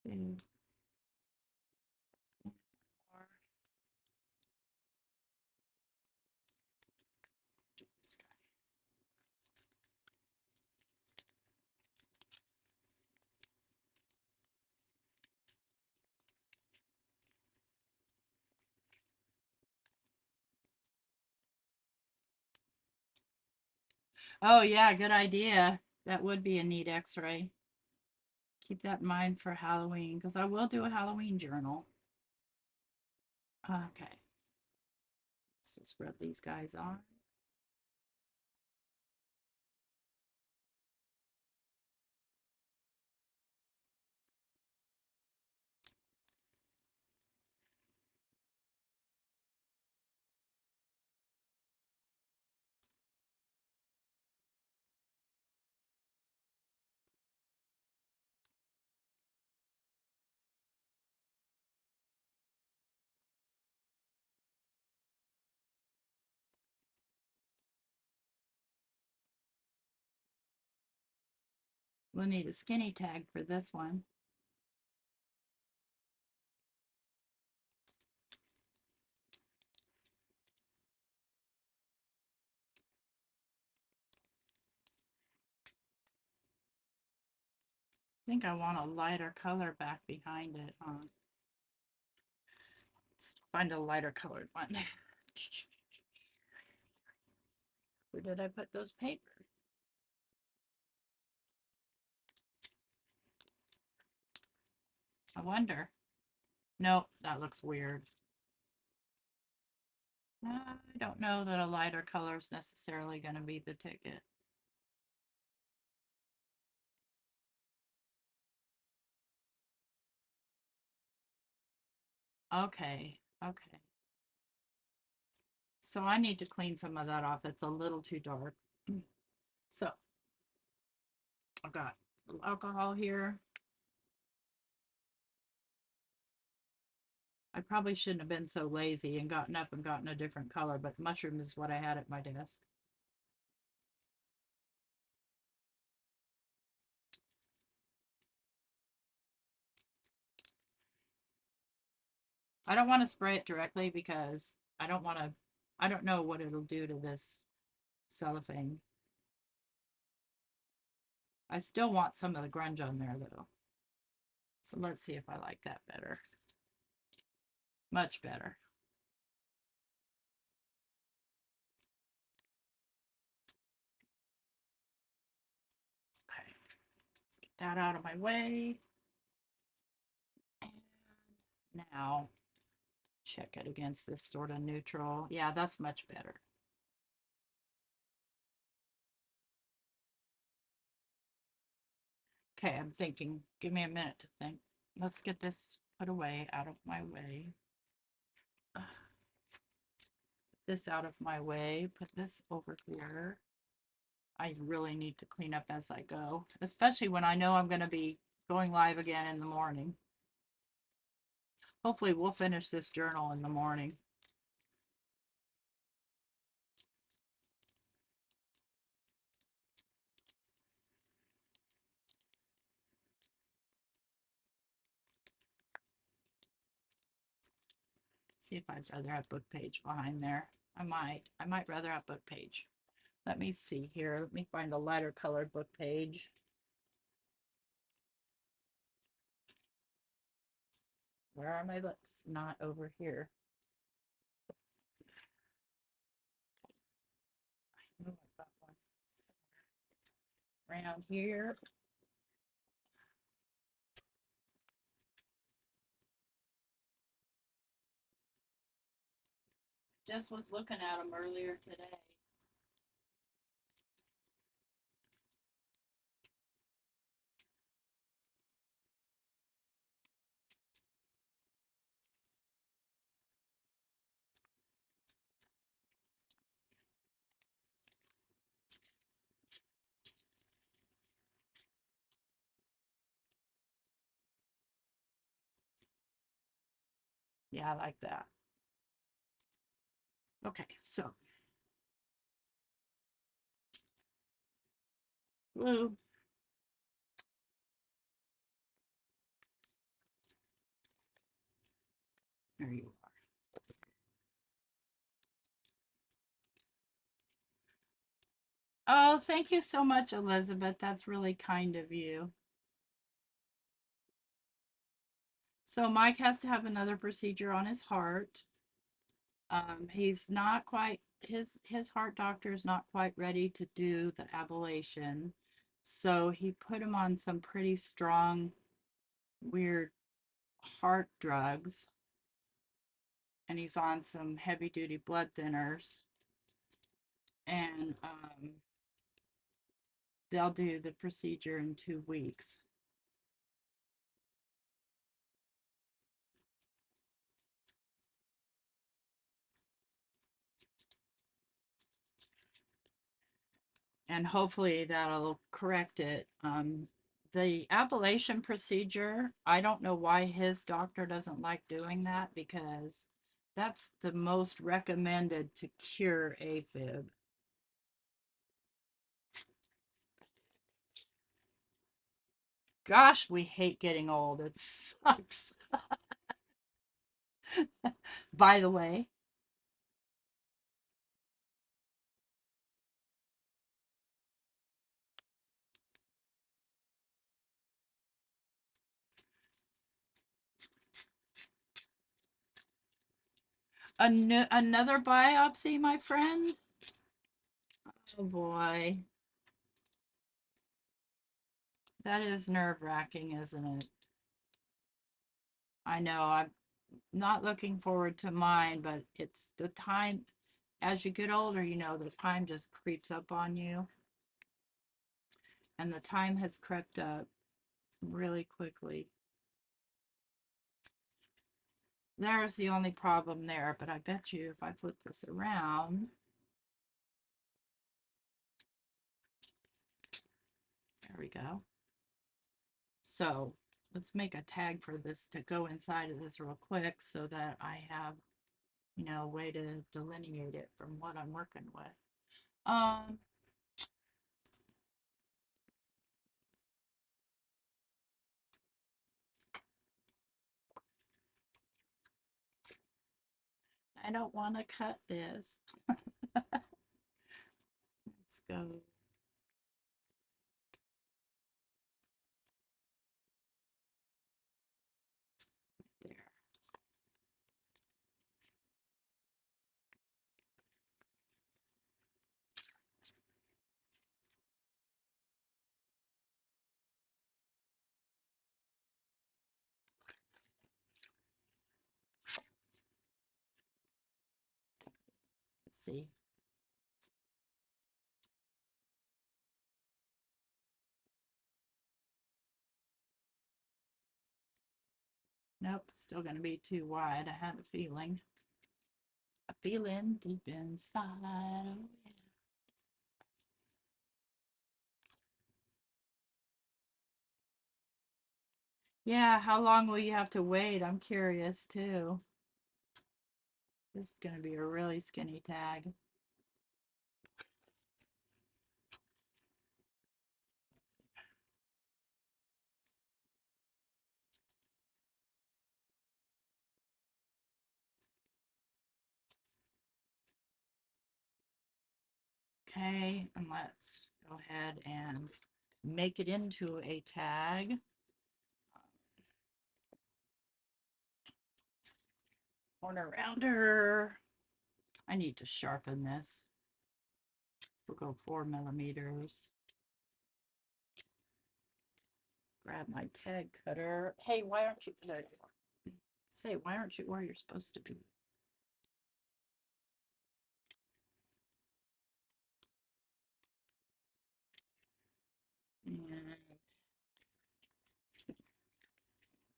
Two, four. This guy. Oh yeah, good idea. That would be a neat x-ray. Keep that in mind for Halloween, because I will do a Halloween journal. Okay. Let's just rub these guys on. We'll need a skinny tag for this one. I think I want a lighter color back behind it. Let's find a lighter colored one. Where did I put those papers? I wonder. Nope, that looks weird. I don't know that a lighter color is necessarily going to be the ticket. Okay, okay. So I need to clean some of that off. It's a little too dark. So I've got a little alcohol here. I probably shouldn't have been so lazy and gotten up and gotten a different color, but mushroom is what I had at my desk. I don't want to spray it directly because I don't want to, I don't know what it'll do to this cellophane. I still want some of the grunge on there though. So let's see if I like that better. Much better. Okay, let's get that out of my way. And now check it against this sort of neutral. Yeah, that's much better. Okay, I'm thinking. Give me a minute to think. Let's get this put away, out of my way. This out of my way. Put this over here. I really need to clean up as I go, especially when I know I'm going to be going live again in the morning. Hopefully we'll finish this journal in the morning. See if I'd rather have book page behind there. I might rather have book page. Let me see here. Let me find a lighter colored book page. Where are my books? Not over here. I know I got one around here. Just was looking at them earlier today. Yeah, I like that. Okay, so blue. There you are. Oh, thank you so much, Elizabeth. That's really kind of you. So Mike has to have another procedure on his heart. He's not quite his heart doctor is not quite ready to do the ablation. So he put him on some pretty strong, weird heart drugs, and he's on some heavy duty blood thinners. And they'll do the procedure in 2 weeks. And hopefully that'll correct it. The ablation procedure, I don't know why his doctor doesn't like doing that because that's the most recommended to cure AFib. Gosh, we hate getting old. It sucks. By the way, another biopsy, my friend. Oh boy, that is nerve-wracking, isn't it? I know I'm not looking forward to mine, but it's the time. As you get older, you know, the time just creeps up on you, and the time has crept up really quickly. There's the only problem there, but I bet you if I flip this around, there we go. So let's make a tag for this to go inside of this real quick so that I have, you know, a way to delineate it from what I'm working with. Um, I don't want to cut this. Let's go there. Let's see. Nope, still going to be too wide. I had a feeling. A feeling deep inside. Oh, yeah. Yeah, how long will you have to wait? I'm curious too. This is going to be a really skinny tag. Okay, and let's go ahead and make it into a tag. Corner rounder. I need to sharpen this. We'll go 4 millimeters. Grab my tag cutter. Hey, why aren't you there? Say, why aren't you where you're supposed to be? And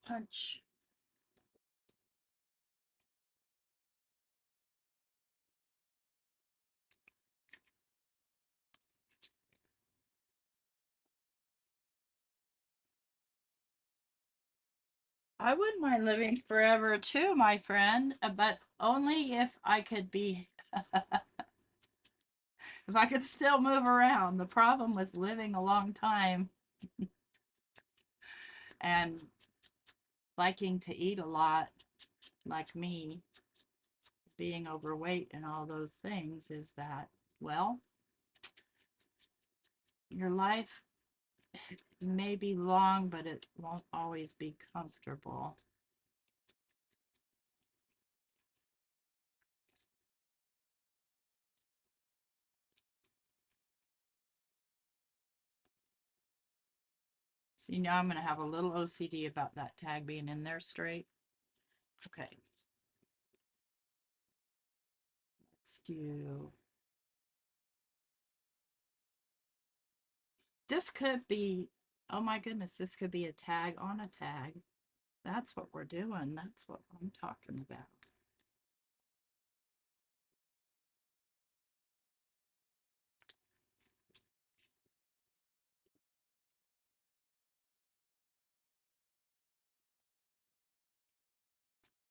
punch. I wouldn't mind living forever too, my friend, but only if I could be, if I could still move around. The problem with living a long time and liking to eat a lot, like me, being overweight and all those things, is that, well, your life may be long, but it won't always be comfortable. See, now I'm going to have a little OCD about that tag being in there straight. Okay. Let's do. This could be, oh my goodness, this could be a tag on a tag. That's what we're doing. That's what I'm talking about.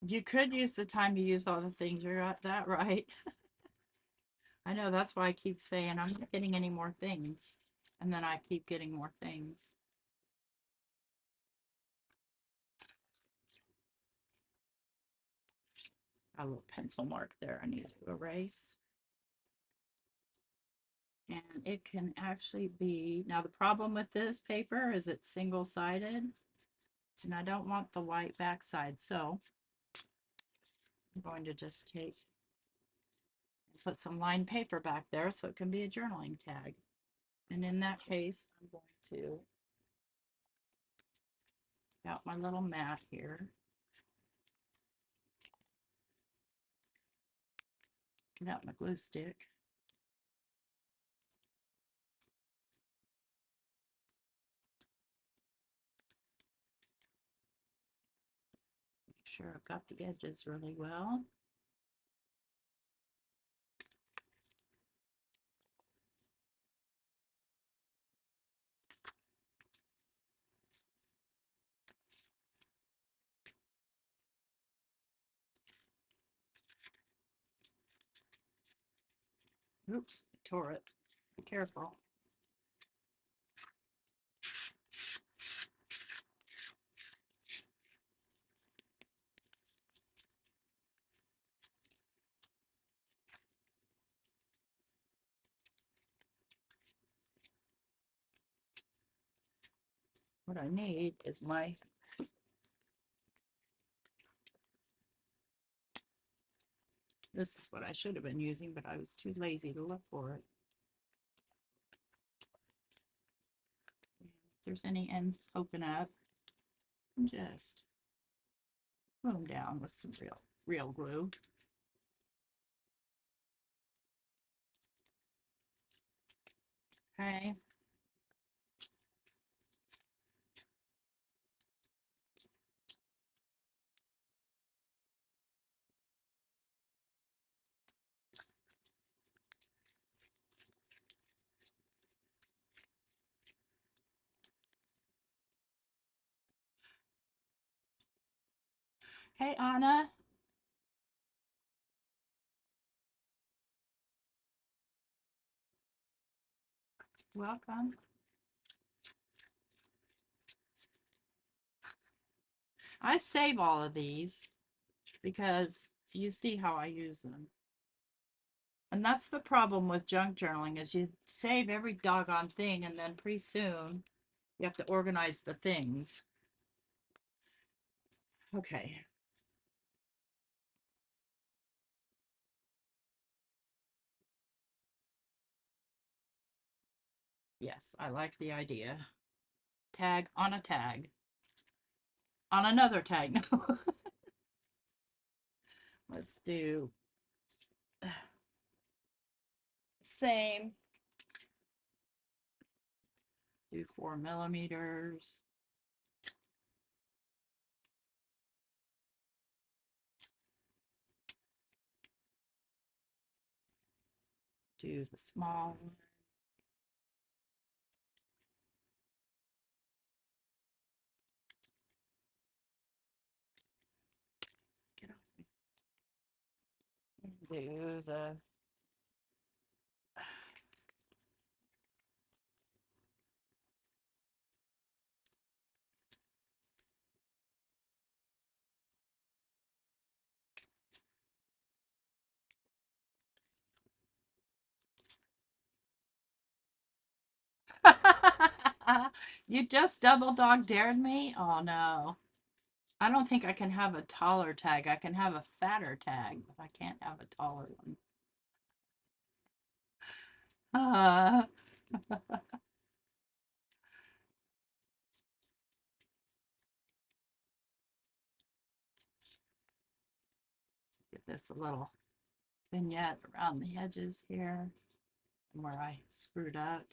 You could use the time to use all the things. You're at that right. I know, that's why I keep saying I'm not getting any more things. And then I keep getting more things. Got a little pencil mark there I need to erase. And it can actually be, now the problem with this paper is it's single-sided, and I don't want the white backside, so I'm going to just take and put some lined paper back there so it can be a journaling tag. And in that case, I'm going to get out my little mat here. Get out my glue stick. Make sure I've got the edges really well. Oops, I tore it. Be careful. What I need is my this is what I should have been using, but I was too lazy to look for it. If there's any ends poking up, just put them down with some real glue. Okay. Hey, Anna. Welcome. I save all of these because you see how I use them. And that's the problem with junk journaling is you save every doggone thing and then pretty soon you have to organize the things. Okay. Yes, I like the idea. Tag on a tag. On another tag. Let's do same. Do 4 millimeters. Do the small one. Get off me. And do the You just double dog dared me? Oh no. I don't think I can have a taller tag. I can have a fatter tag, but I can't have a taller one. Uh, get this a little vignette around the edges here where I screwed up.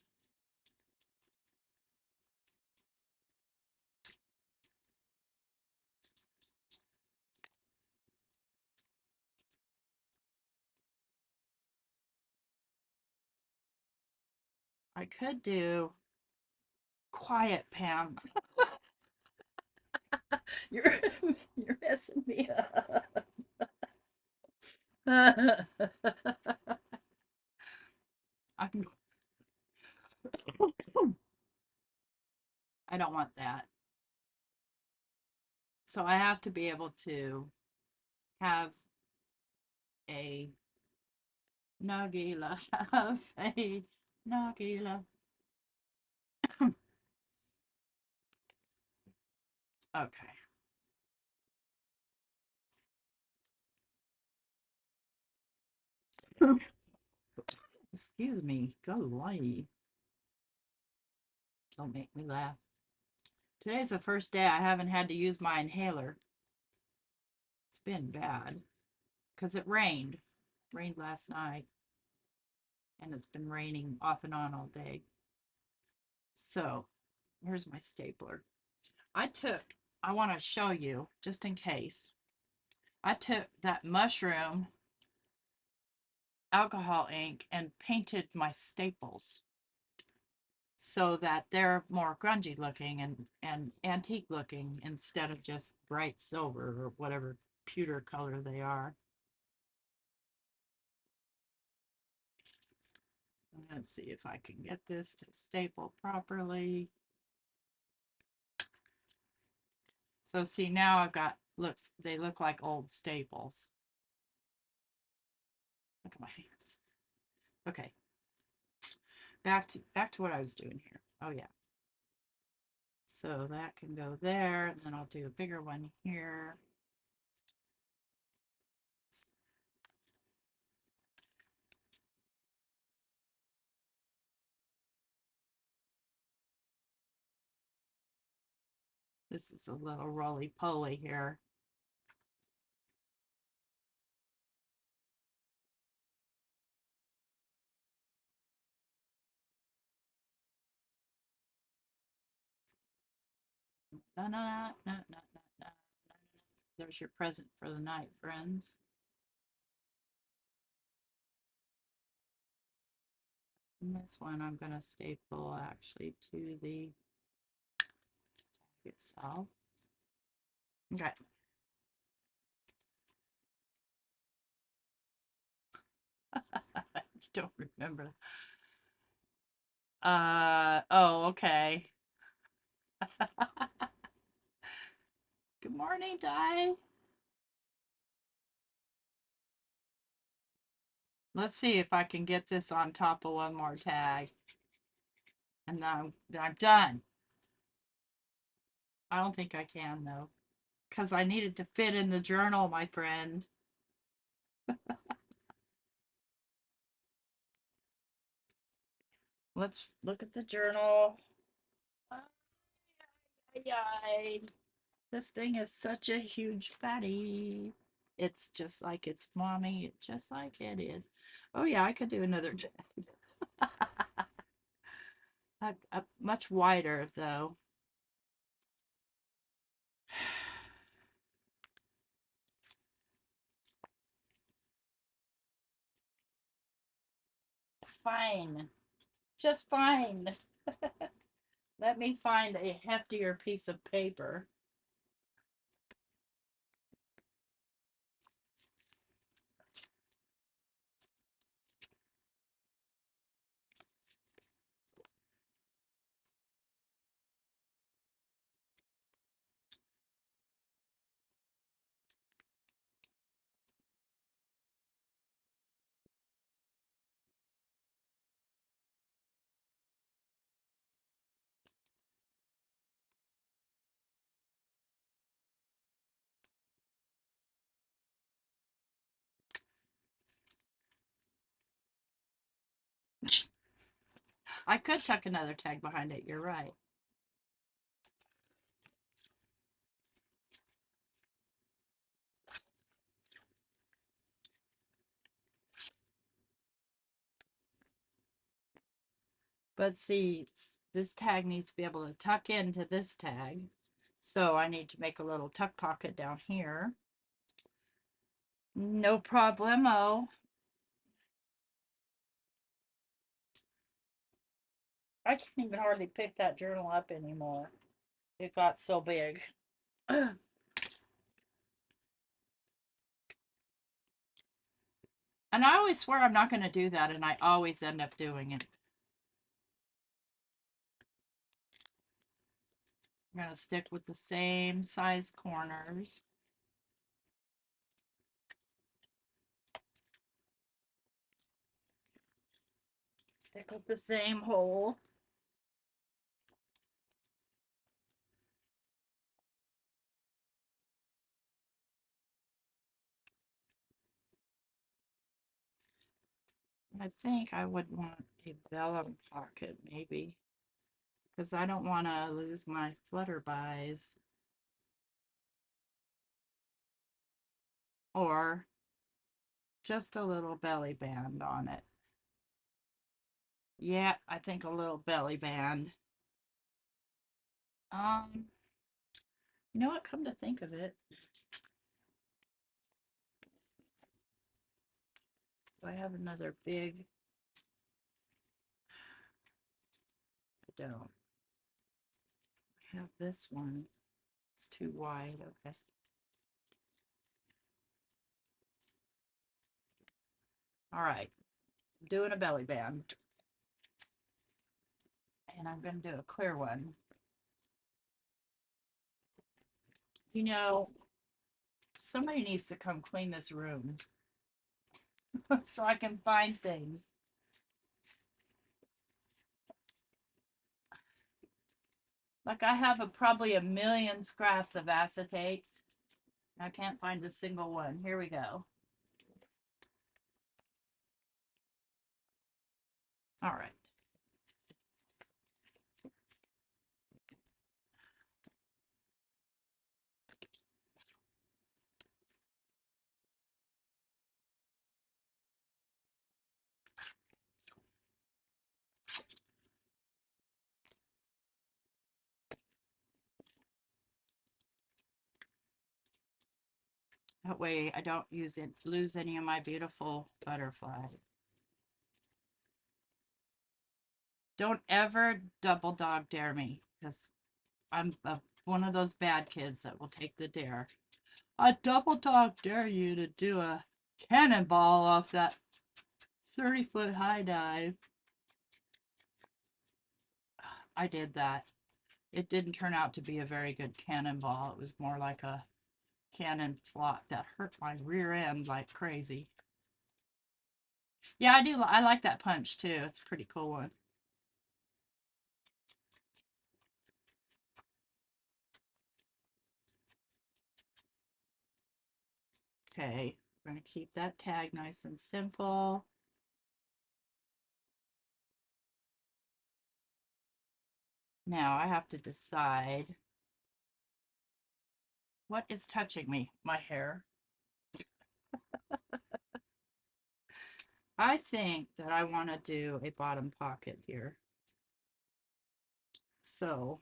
I could do quiet, Pam. You're you're messing me up. I'm, I don't want that. So I have to be able to have a Nagila, have a Nagila. Okay. Excuse me. Go light. Don't make me laugh. Today's the first day I haven't had to use my inhaler. It's been bad because it rained. Rained last night, and it's been raining off and on all day. So here's my stapler. I want to show you, just in case, I took that mushroom alcohol ink and painted my staples so that they're more grungy looking and antique looking instead of just bright silver or whatever pewter color they are. Let's see if I can get this to staple properly. So see, now I've got, they look like old staples. Look at my hands. Okay. Back to what I was doing here. Oh yeah. So that can go there, and then I'll do a bigger one here. This is a little roly-poly here. Na, na, na, na, na, na, na. There's your present for the night, friends. And this one I'm going to staple actually to the tag itself. Okay. You don't remember. Oh, okay. Good morning, Di. Let's see if I can get this on top of one more tag. And then I'm done. I don't think I can, though, because I needed to fit in the journal, my friend. Let's look at the journal. This thing is such a huge fatty. It's just like its mommy, just like it is. Oh yeah, I could do another tag. Much wider though. Fine. Just fine. Let me find a heftier piece of paper. I could tuck another tag behind it, you're right. But see, this tag needs to be able to tuck into this tag. So I need to make a little tuck pocket down here. No problemo. I can't even hardly pick that journal up anymore. It got so big. And I always swear I'm not going to do that, and I always end up doing it. I'm going to stick with the same size corners. Stick with the same hole. I think I would want a vellum pocket, maybe, because I don't want to lose my flutterbys. Or Just a little belly band on it. Yeah, I think a little belly band. Um, you know what? Come to think of it, do I have another big? I don't. I have this one. It's too wide. Okay. All right. I'm doing a belly band. And I'm going to do a clear one. You know, somebody needs to come clean this room so I can find things. Like I have probably a million scraps of acetate. I can't find a single one. Here we go. All right. That way I don't lose any of my beautiful butterflies. Don't ever double dog dare me because I'm one of those bad kids that will take the dare. I double dog dare you to do a cannonball off that 30-foot high dive. I did that. It didn't turn out to be a very good cannonball. It was more like a cannon flop that hurt my rear end like crazy. Yeah, I do. I like that punch too. It's a pretty cool one. Okay, we're going to keep that tag nice and simple. Now I have to decide what is touching me. My hair. I think that I want to do a bottom pocket here. So,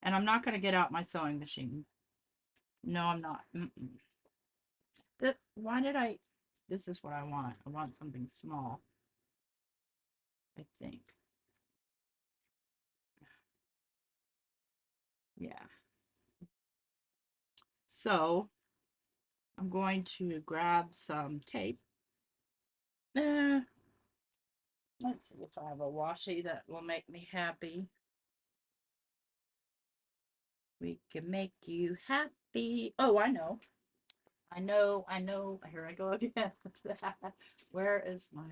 and I'm not going to get out my sewing machine. No, I'm not. Why did I? This is what I want. I want something small, I think. Yeah. So I'm going to grab some tape. Let's see if I have a washi that will make me happy. We can make you happy. Oh, I know. I know. I know. Here I go again. Where is my...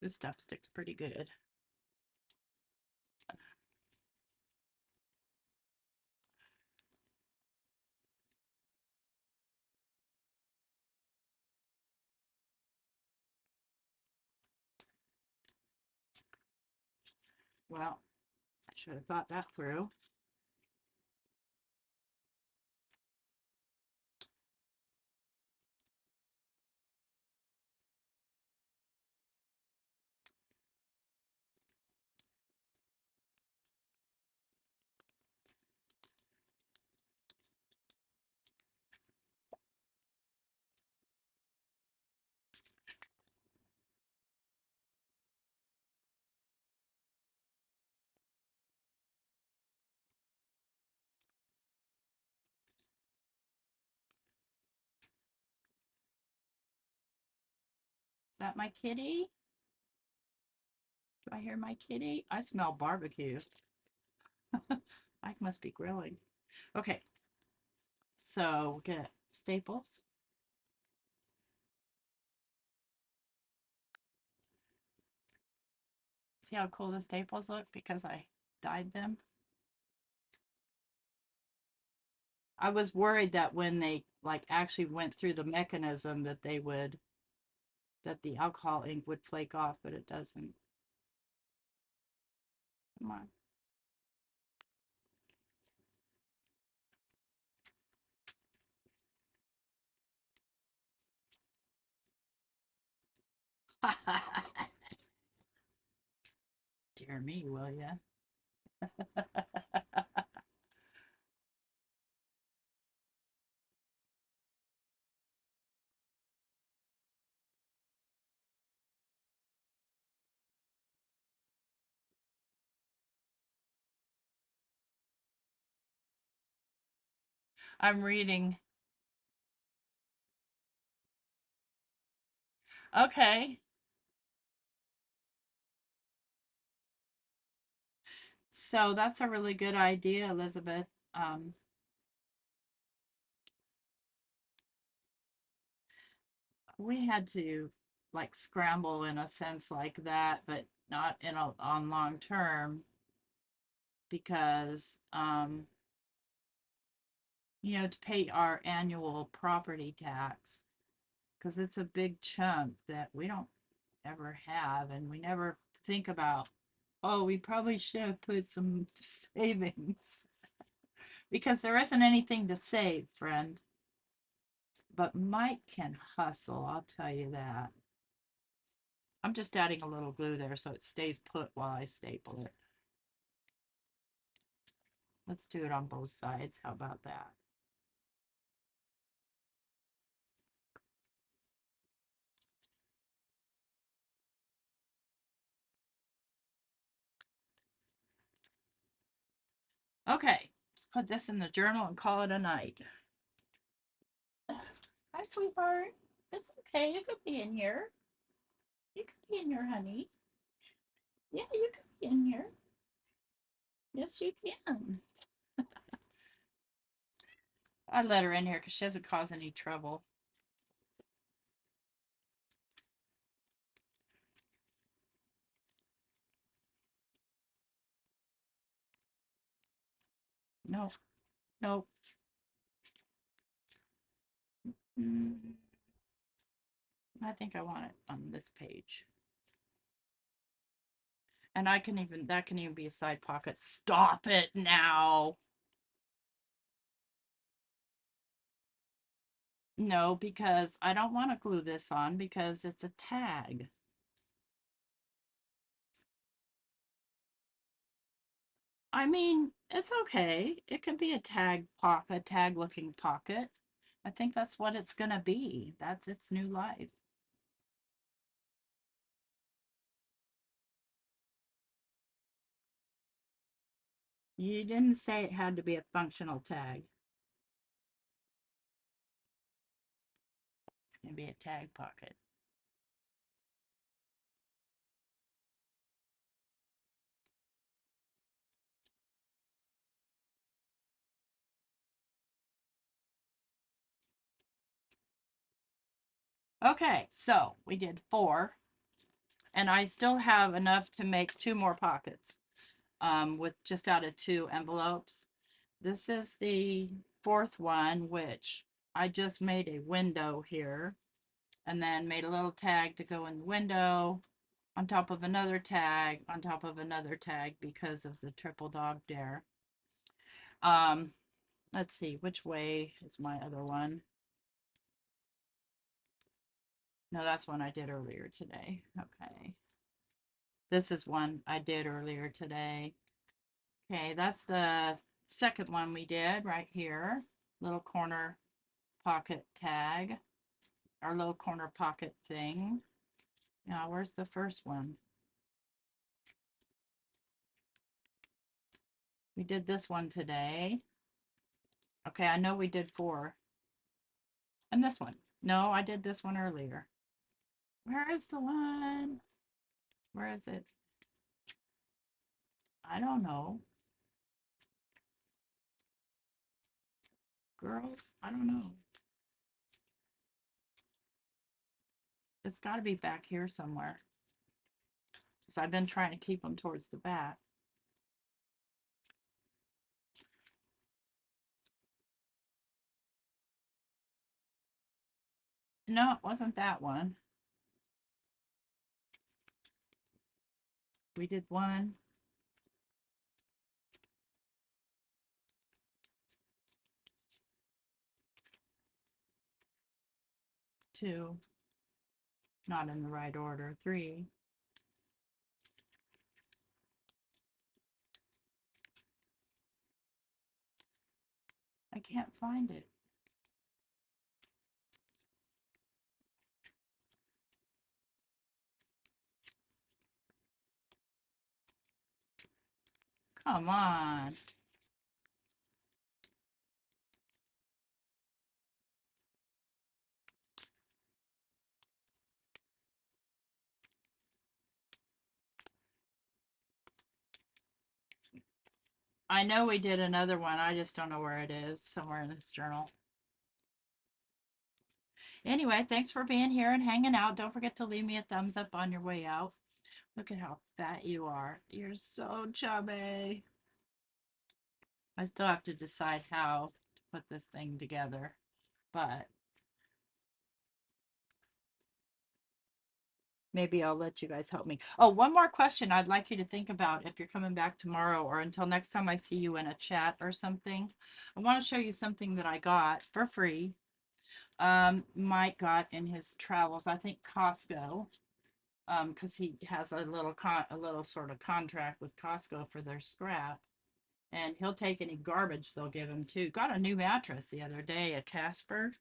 This stuff sticks pretty good. Well, I should have thought that through. Is that my kitty? Do I hear my kitty? I smell barbecue. I must be grilling. Okay, so get staples. See how cool the staples look because I dyed them? I was worried that when they like actually went through the mechanism that the alcohol ink would flake off, but it doesn't. Come on. Dear me, will ya? I'm reading. Okay. So that's a really good idea, Elizabeth. Um, we had to like scramble in a sense like that, but not in a on long term because you know, to pay our annual property tax because it's a big chunk that we don't ever have and we never think about, oh, we probably should have put some savings because there isn't anything to save, friend. But Mike can hustle, I'll tell you that. I'm just adding a little glue there so it stays put while I staple it. Let's do it on both sides. How about that? Okay, let's put this in the journal and call it a night. Hi, sweetheart. It's okay. You could be in here. You could be in here, honey. Yeah, you could be in here. Yes, you can. I let her in here because she doesn't cause any trouble. No, no. Mm, I think I want it on this page. And I can even, that can even be a side pocket. Stop it now. No, because I don't want to glue this on because it's a tag. I mean, it's okay. It could be a tag pocket, tag looking pocket. I think that's what it's going to be. That's its new life. You didn't say it had to be a functional tag. It's going to be a tag pocket. Okay, so we did 4, and I still have enough to make 2 more pockets with just out of 2 envelopes. This is the 4th one, which I just made a window here and then made a little tag to go in the window on top of another tag on top of another tag because of the triple dog dare. Um, let's see, which way is my other one? No, that's one I did earlier today. Okay. This is one I did earlier today. Okay, that's the second one we did right here. Little corner pocket tag, our little corner pocket thing. Now, where's the first one? We did this one today. Okay, I know we did 4. And this one. No, I did this one earlier. Where is the one? Where is it? I don't know. Girls, I don't know. It's got to be back here somewhere. Because I've been trying to keep them towards the back. No, it wasn't that one. We did 1, 2, not in the right order, 3. I can't find it. Come on. I know we did another one. I just don't know where it is. Somewhere in this journal. Anyway, thanks for being here and hanging out. Don't forget to leave me a thumbs up on your way out. Look at how fat you are. You're so chubby. I still have to decide how to put this thing together, but maybe I'll let you guys help me. Oh, one more question I'd like you to think about if you're coming back tomorrow or until next time I see you in a chat or something. I want to show you something that I got for free. Mike got in his travels, I think Costco, because he has a little sort of contract with Costco for their scrap, and he'll take any garbage they'll give him too. Got a new mattress the other day, a Casper,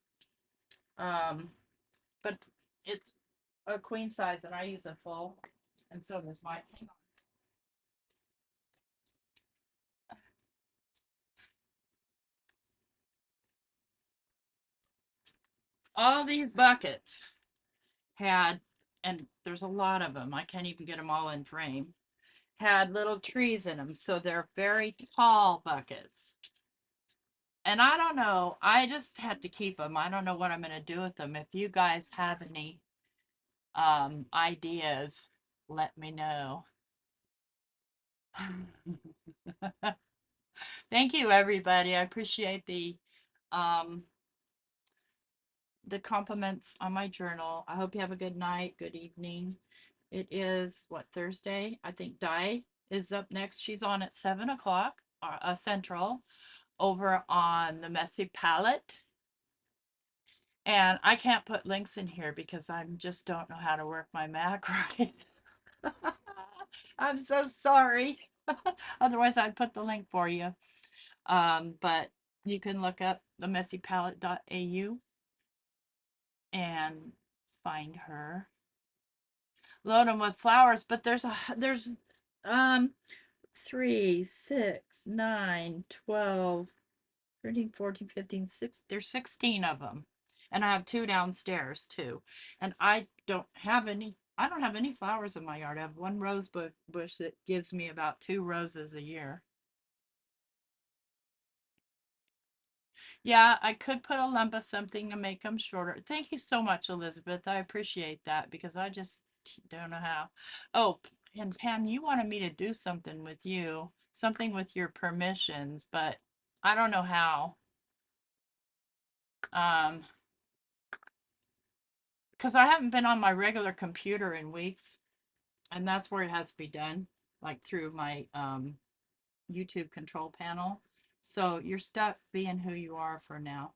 but it's a queen size, and I use a full, and so does Mike. Hang on. All these buckets had, and there's a lot of them. I can't even get them all in frame. Had little trees in them, so they're very tall buckets. And I don't know, I just had to keep them. I don't know what I'm going to do with them. If you guys have any ideas, let me know. Thank you, everybody. I appreciate um the compliments on my journal. I hope you have a good night, good evening. It is what, Thursday? I think Di is up next. She's on at 7 o'clock Central over on the Messy Palette. And I can't put links in here because I just don't know how to work my Mac right. I'm so sorry. Otherwise, I'd put the link for you. But you can look up the messypalette.au and find her. Load them with flowers, but there's 3, 6, 9, 12, 13, 14, 15, 6. There's 16 of them. And I have 2 downstairs too. And I don't have any flowers in my yard. I have one rose bush that gives me about 2 roses a year. Yeah, I could put a lump of something to make them shorter. Thank you so much, Elizabeth. I appreciate that because I just don't know how. Oh, and Pam, you wanted me to do something with you, something with your permissions, but I don't know how. Because I haven't been on my regular computer in weeks, and that's where it has to be done, like through my YouTube control panel. So you're stuck being who you are for now.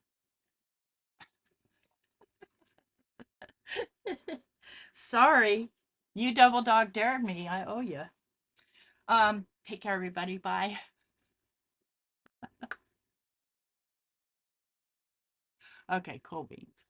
Sorry, you double dog dared me. I owe you. Take care, everybody. Bye. Okay, cool beans.